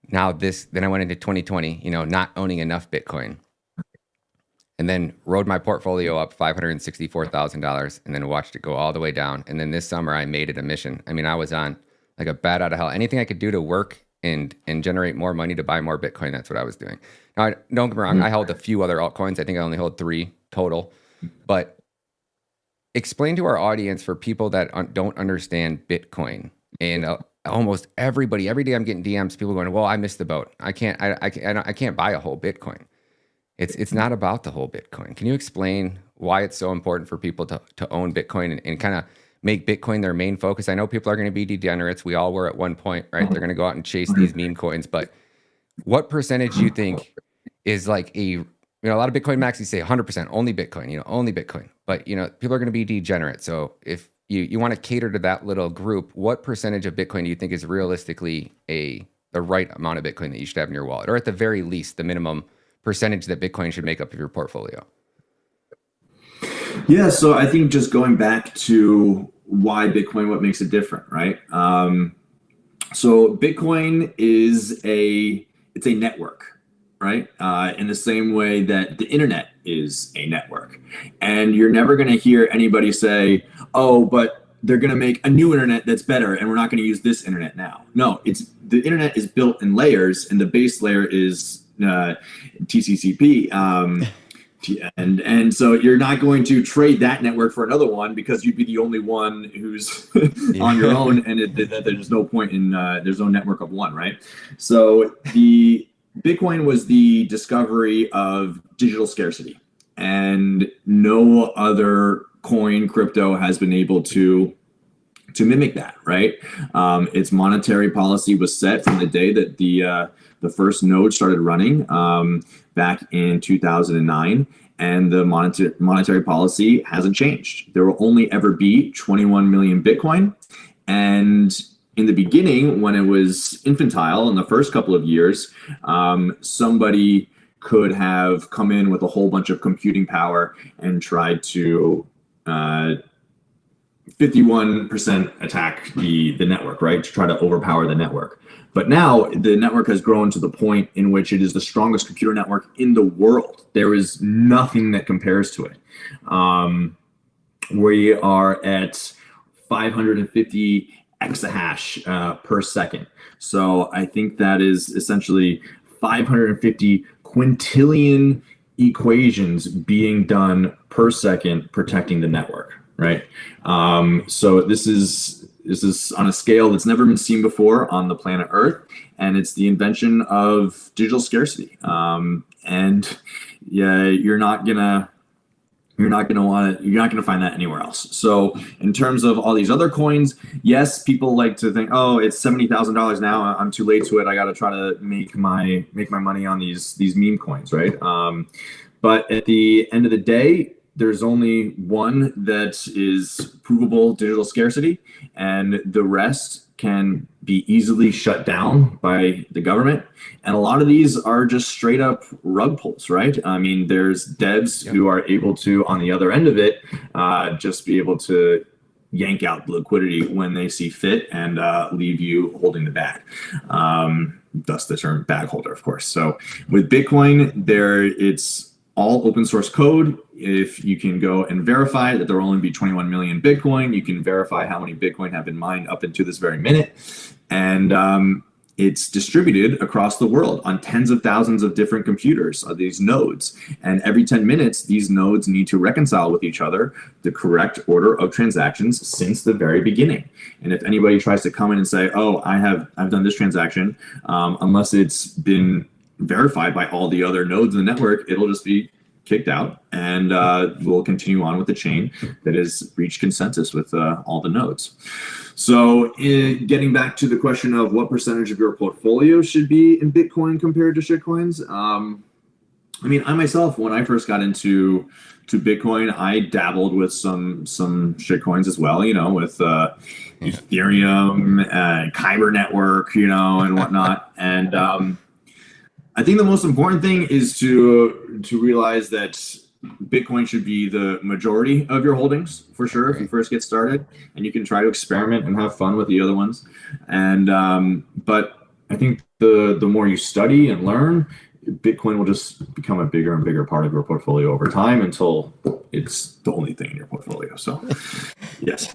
Now then I went into 2020, not owning enough Bitcoin. And then rode my portfolio up $564,000, and then watched it go all the way down. And then this summer, I made it a mission. I mean, I was on like a bat out of hell. Anything I could do to work and generate more money to buy more Bitcoin, that's what I was doing. Now, don't get me wrong, I held a few other altcoins. I think I only hold 3 total. But explain to our audience, for people that don't understand Bitcoin, and almost everybody, every day I'm getting DMs, people going, well, I missed the boat. I can't buy a whole Bitcoin. It's not about the whole Bitcoin. Can you explain why it's so important for people to own Bitcoin and kind of make Bitcoin their main focus? I know people are going to be degenerates. We all were at one point, right? They're going to go out and chase these meme coins. But what percentage do you think is like a lot of Bitcoin maxis say 100% only Bitcoin, only Bitcoin. But, people are going to be degenerate. So if you want to cater to that little group, what percentage of Bitcoin do you think is realistically the right amount of Bitcoin that you should have in your wallet? Or at the very least, the minimum percentage that Bitcoin should make up of your portfolio? Yeah, so I think just going back to why Bitcoin, what makes it different, right? So Bitcoin is it's a network, right? In the same way that the internet is a network. And you're never going to hear anybody say, oh, but they're going to make a new internet that's better, and we're not going to use this internet now. No, the internet is built in layers, and the base layer is TCCP, and so you're not going to trade that network for another one, because you'd be the only one who's on your own, and there's no point in there's no network of one, right? So the Bitcoin was the discovery of digital scarcity, and no other crypto has been able to to mimic that, right? Its monetary policy was set from the day that the first node started running back in 2009, and the monetary policy hasn't changed. There will only ever be 21 million Bitcoin, and in the beginning, when it was infantile in the first couple of years, somebody could have come in with a whole bunch of computing power and tried to 51% attack the network, right? To try to overpower the network. But now the network has grown to the point in which it is the strongest computer network in the world. There is nothing that compares to it. We are at 550 exahash per second. So I think that is essentially 550 quintillion equations being done per second protecting the network, right? So this is on a scale that's never been seen before on the planet Earth, and it's the invention of digital scarcity. And yeah, you're not gonna find that anywhere else. So in terms of all these other coins, yes, people like to think, oh, it's $70,000 now, I'm too late to it, I got to try to make my money on these meme coins, right? But at the end of the day, there's only one that is provable digital scarcity, and the rest can be easily shut down by the government. And a lot of these are just straight up rug pulls, right? I mean, there's devs who are able to, on the other end of it, just be able to yank out the liquidity when they see fit and leave you holding the bag. Thus the term bag holder, of course. So with Bitcoin, it's all open source code. If you can go and verify that there will only be 21 million Bitcoin, you can verify how many Bitcoin have been mined up into this very minute. And it's distributed across the world on tens of thousands of different computers, these nodes. And every 10 minutes, these nodes need to reconcile with each other the correct order of transactions since the very beginning. And if anybody tries to come in and say, oh, I've done this transaction, unless it's been verified by all the other nodes in the network, it'll just be kicked out, and we'll continue on with the chain that has reached consensus with all the nodes. So getting back to the question of what percentage of your portfolio should be in Bitcoin compared to shitcoins, I mean, I myself, when I first got into Bitcoin, I dabbled with some shitcoins as well, with Ethereum and Kyber network, and whatnot. And I think the most important thing is to realize that Bitcoin should be the majority of your holdings, for sure, if you first get started, and you can try to experiment and have fun with the other ones. And but I think the more you study and learn, Bitcoin will just become a bigger and bigger part of your portfolio over time until it's the only thing in your portfolio. So yes.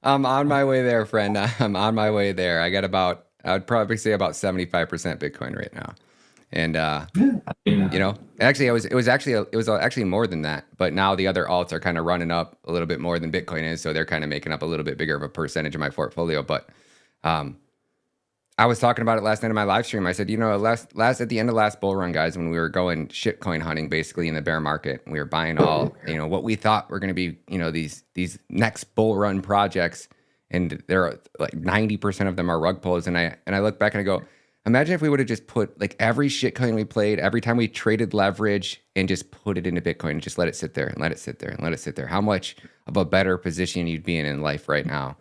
I'm on my way there, friend. I'm on my way there. I'd probably say about 75% Bitcoin right now. And actually, it was actually more than that. But now the other alts are kind of running up a little bit more than Bitcoin is, so they're kind of making up a little bit bigger of a percentage of my portfolio. But I was talking about it last night in my live stream. I said, last at the end of last bull run, guys, when we were going shitcoin hunting, basically in the bear market, we were buying all what we thought were going to be these next bull run projects, and they're like 90% of them are rug pulls. And I look back and I go, imagine if we would have just put like every shitcoin we played, every time we traded leverage, and just put it into Bitcoin and just let it sit there and let it sit there and let it sit there. How much of a better position you'd be in life right now.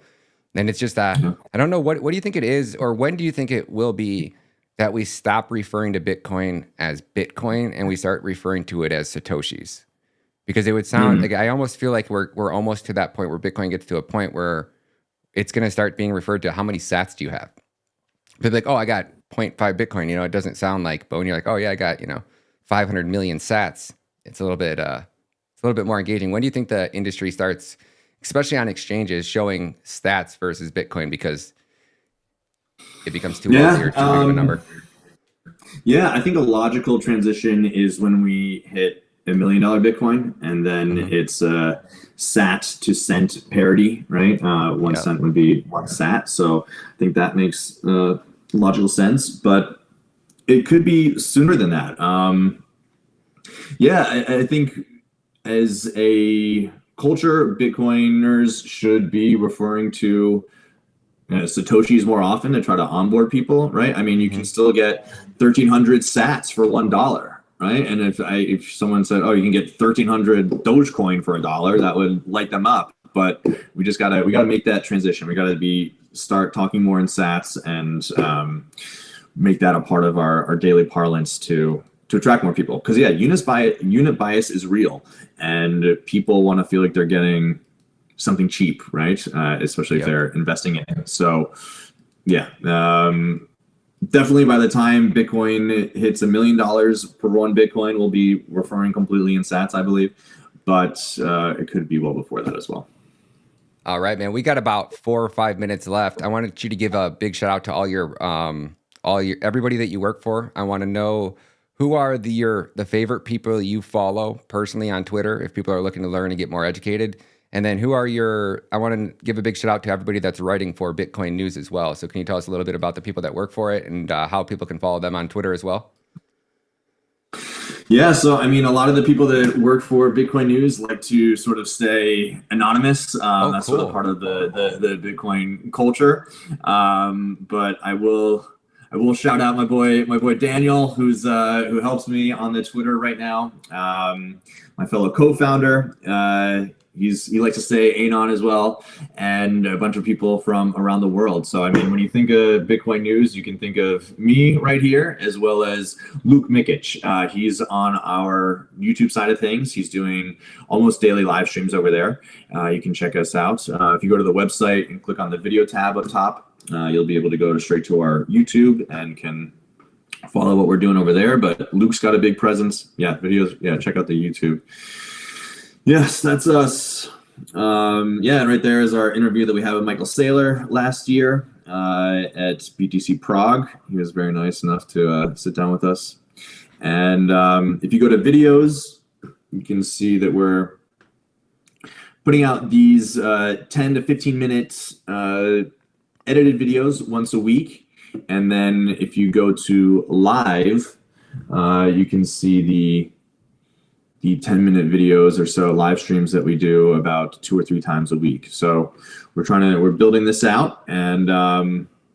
And it's just I don't know, what do you think it is, or when do you think it will be that we stop referring to Bitcoin as Bitcoin and we start referring to it as Satoshis? Because it would sound like, I almost feel like we're almost to that point where Bitcoin gets to a point where it's going to start being referred to how many sats do you have? They're like, oh, I got 0.5 Bitcoin. It doesn't sound like, but when you're like, oh yeah, I got 500 million sats, it's a little bit more engaging. When do you think the industry starts, especially on exchanges, showing stats versus Bitcoin, because it becomes too easy or too big of a number? Yeah, I think a logical transition is when we hit $1 million Bitcoin, and then it's sat to cent parity, right? 1 cent would be 1 sat. So I think that makes logical sense, but it could be sooner than that. I think as a culture, Bitcoiners should be referring to Satoshis more often to try to onboard people, right? I mean, you can still get 1,300 sats for $1, right? And if someone said, oh, you can get 1,300 Dogecoin for $1, that would light them up. But we gotta make that transition. We gotta start talking more in sats and make that a part of our daily parlance to attract more people. Because yeah, unit bias is real, and people want to feel like they're getting something cheap, right? Especially if they're investing in it. So yeah, definitely by the time Bitcoin hits $1 million per one Bitcoin, we'll be referring completely in sats, I believe. But it could be well before that as well. All right, man. We got about 4 or 5 minutes left. I wanted you to give a big shout out to all your everybody that you work for. I want to know who are the favorite people you follow personally on Twitter if people are looking to learn and get more educated. And then I want to give a big shout out to everybody that's writing for Bitcoin News as well. So can you tell us a little bit about the people that work for it and how people can follow them on Twitter as well? Yeah, so I mean, a lot of the people that work for Bitcoin News like to sort of stay anonymous. That's cool. sort of part of the Bitcoin culture. But I will shout out my boy Daniel, who helps me on the Twitter right now. My fellow co-founder. He likes to say Anon as well, and a bunch of people from around the world. So I mean, when you think of Bitcoin News, you can think of me right here, as well as Luke Mikic. He's on our YouTube side of things. He's doing almost daily live streams over there. You can check us out. If you go to the website and click on the video tab up top, you'll be able to go straight to our YouTube and can follow what we're doing over there. But Luke's got a big presence. Yeah, videos. Yeah, check out the YouTube. Yes, that's us. Yeah, and right there is our interview that we had with Michael Saylor last year at BTC Prague. He was very nice enough to sit down with us. And if you go to videos, you can see that we're putting out these 10 to 15 minutes edited videos once a week. And then if you go to live, you can see the 10-minute videos or so live streams that we do about 2 or 3 times a week. So we're building this out, and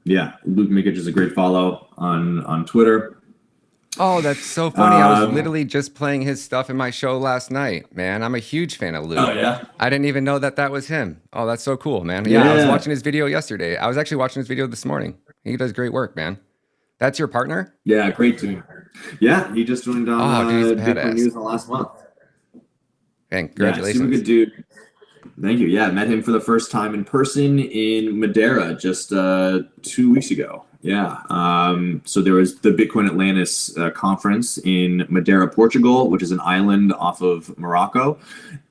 yeah, Luke Mikic is a great follow on Twitter. Oh, that's so funny. I was literally just playing his stuff in my show last night, man. I'm a huge fan of Luke. Oh yeah. I didn't even know that was him. Oh, that's so cool, man. Yeah, I was watching his video yesterday. I was actually watching his video this morning. He does great work, man. That's your partner? Yeah, great too. Yeah, he just joined on Bitcoin News in the last month. And congratulations. Yeah, super good dude. Thank you. Yeah, met him for the first time in person in Madeira just 2 weeks ago. Yeah. So there was the Bitcoin Atlantis conference in Madeira, Portugal, which is an island off of Morocco,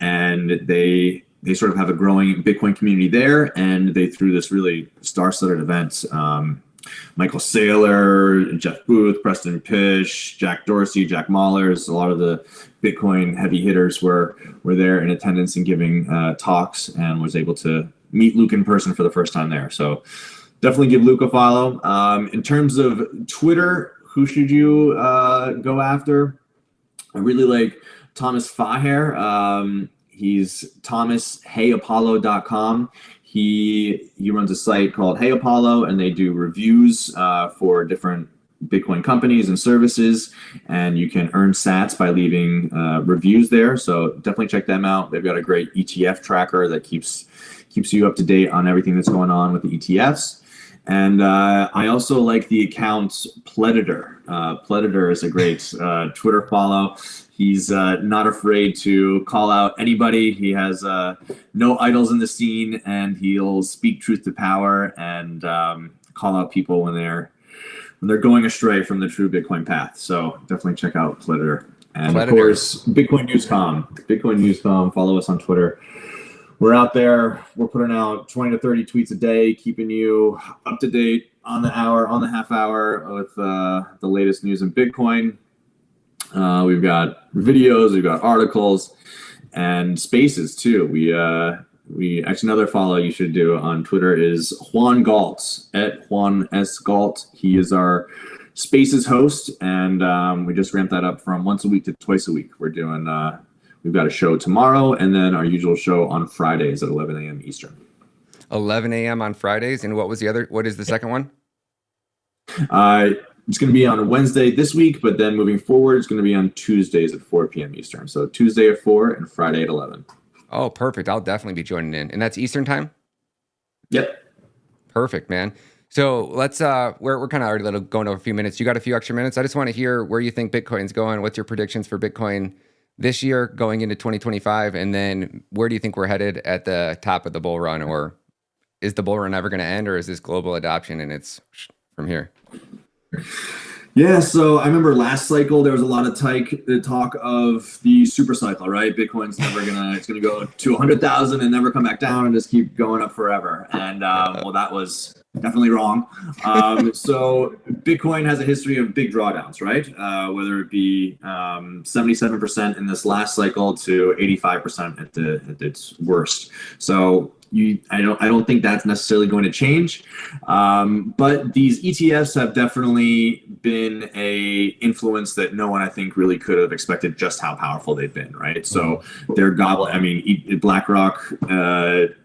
and they sort of have a growing Bitcoin community there, and they threw this really star-studded event. Michael Saylor, Jeff Booth, Preston Pish, Jack Dorsey, Jack Mallers, a lot of the Bitcoin heavy hitters were there in attendance and giving talks, and was able to meet Luke in person for the first time there. So definitely give Luke a follow. In terms of Twitter, who should you go after? I really like Thomas Faher. He's thomas.heyapollo.com. He runs a site called Hey Apollo, and they do reviews for different Bitcoin companies and services, and you can earn sats by leaving reviews there. So definitely check them out. They've got a great ETF tracker that keeps you up to date on everything that's going on with the ETFs. And I also like the account Pledator. Pledator is a great Twitter follow. He's not afraid to call out anybody. He has no idols in the scene, and he'll speak truth to power and call out people when they're going astray from the true Bitcoin path. So definitely check out Pledator. And of course, Bitcoin Newscom. Follow us on Twitter. We're out there. We're putting out 20 to 30 tweets a day, keeping you up to date on the hour, on the half hour with the latest news in Bitcoin. We've got videos, we've got articles, and spaces too. We actually, another follow you should do on Twitter is Juan Galt, at Juan S. Galt. He is our Spaces host, and we just ramped that up from once a week to twice a week. We're We've got a show tomorrow, and then our usual show on Fridays at 11 a.m. Eastern. 11 a.m. on Fridays. And what is the second one? It's going to be on a Wednesday this week, but then moving forward, it's going to be on Tuesdays at 4 p.m. Eastern. So Tuesday at 4 and Friday at 11. Oh, perfect. I'll definitely be joining in. And that's Eastern time? Yep. Perfect, man. So let's, we're kind of already going over a few minutes. You got a few extra minutes. I just want to hear where you think Bitcoin's going. What's your predictions for Bitcoin this year going into 2025? And then where do you think we're headed at the top of the bull run? Or is the bull run ever going to end, or is this global adoption and it's from here? Yeah, so I remember last cycle there was a lot of talk of the super cycle, right? Bitcoin's it's gonna go to 100,000 and never come back down and just keep going up forever. And well, that was definitely wrong. So Bitcoin has a history of big drawdowns, right? Whether it be 77% in this last cycle to 85% at its worst. So I don't think that's necessarily going to change, but these ETFs have definitely been a influence that no one I think really could have expected just how powerful they've been, right? So they're gobbling. I mean, BlackRock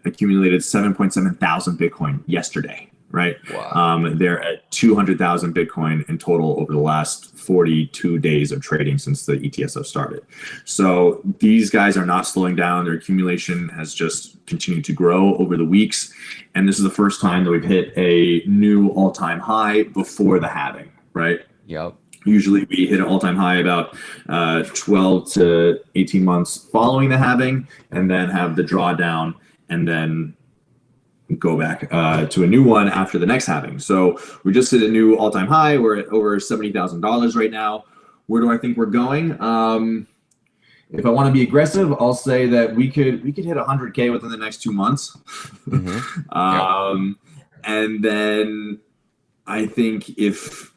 accumulated 7.7 thousand Bitcoin yesterday, right? Wow. They're at 200,000 Bitcoin in total over the last 42 days of trading since the ETFs have started. So these guys are not slowing down. Their accumulation has just continued to grow over the weeks. And this is the first time that we've hit a new all-time high before the halving, right? Yep. Usually we hit an all-time high about 12 to 18 months following the halving, and then have the drawdown, and then go back to a new one after the next halving. So we just hit a new all-time high. We're at over $70,000 right now. Where do I think we're going? If I want to be aggressive, I'll say that we could hit 100K within the next 2 months. And then I think if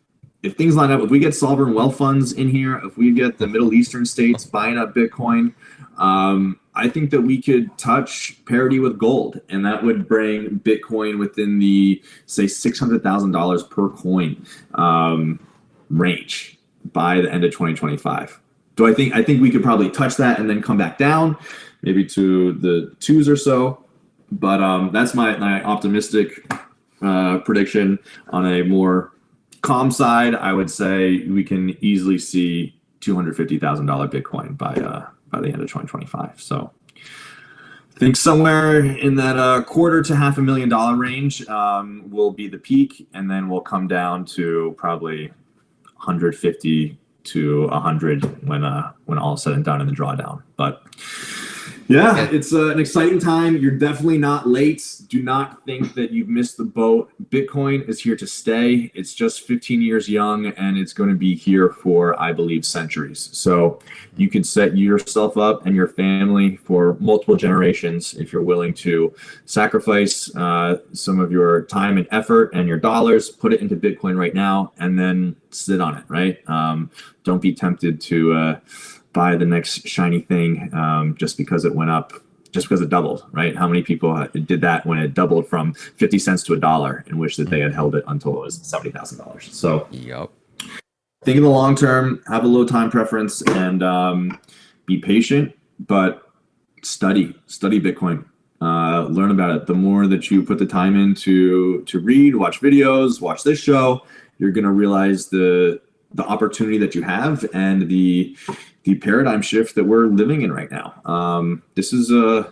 things line up, if we get sovereign wealth funds in here, if we get the Middle Eastern states buying up Bitcoin, I think that we could touch parity with gold, and that would bring Bitcoin within the, say, $600,000 per coin range by the end of 2025. I think we could probably touch that and then come back down, maybe to the twos or so. But that's my optimistic prediction. On a more calm side, I would say we can easily see $250,000 Bitcoin by the end of 2025. So I think somewhere in that quarter to $500,000 range will be the peak, and then we'll come down to probably 150 to 100 when all is said and done in the drawdown. But yeah, it's an exciting time. You're definitely not late. Do not think that you've missed the boat. Bitcoin is here to stay. It's just 15 years young, and it's going to be here for, I believe, centuries. So you can set yourself up and your family for multiple generations if you're willing to sacrifice some of your time and effort and your dollars, put it into Bitcoin right now, and then sit on it, right? Don't be tempted to buy the next shiny thing just because it went up, just because it doubled, right? How many people did that when it doubled from 50 cents to $1 and wish that they had held it until it was $70,000? So yep. Think in the long term, have a low time preference, and be patient, but study Bitcoin. Learn about it. The more that you put the time in to read, watch videos, watch this show, you're going to realize the opportunity that you have and the paradigm shift that we're living in right now. This is the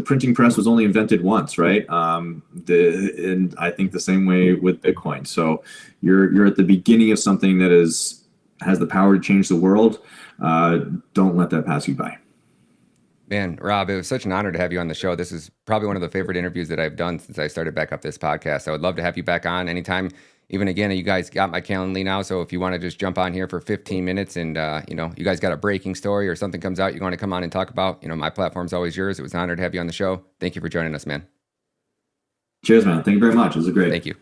printing press was only invented once, right? And I think the same way with Bitcoin. So you're at the beginning of something that has the power to change the world. Don't let that pass you by. Man, Rob, it was such an honor to have you on the show. This is probably one of the favorite interviews that I've done since I started back up this podcast. I would love to have you back on anytime. Even again, you guys got my Calendly now, so if you want to just jump on here for 15 minutes and, you guys got a breaking story or something comes out you want to come on and talk about, my platform's always yours. It was an honor to have you on the show. Thank you for joining us, man. Cheers, man. Thank you very much. It was great. Thank you.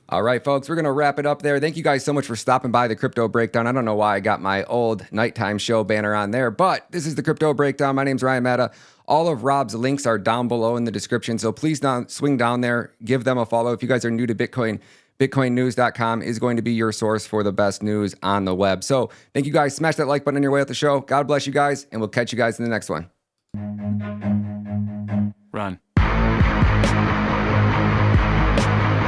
All right, folks, we're going to wrap it up there. Thank you guys so much for stopping by the Crypto Breakdown. I don't know why I got my old nighttime show banner on there, but this is the Crypto Breakdown. My name's Ryan Matta. All of Rob's links are down below in the description, so please swing down there, give them a follow. If you guys are new to Bitcoin, BitcoinNews.com is going to be your source for the best news on the web. So thank you guys. Smash that like button on your way out the show. God bless you guys, and we'll catch you guys in the next one.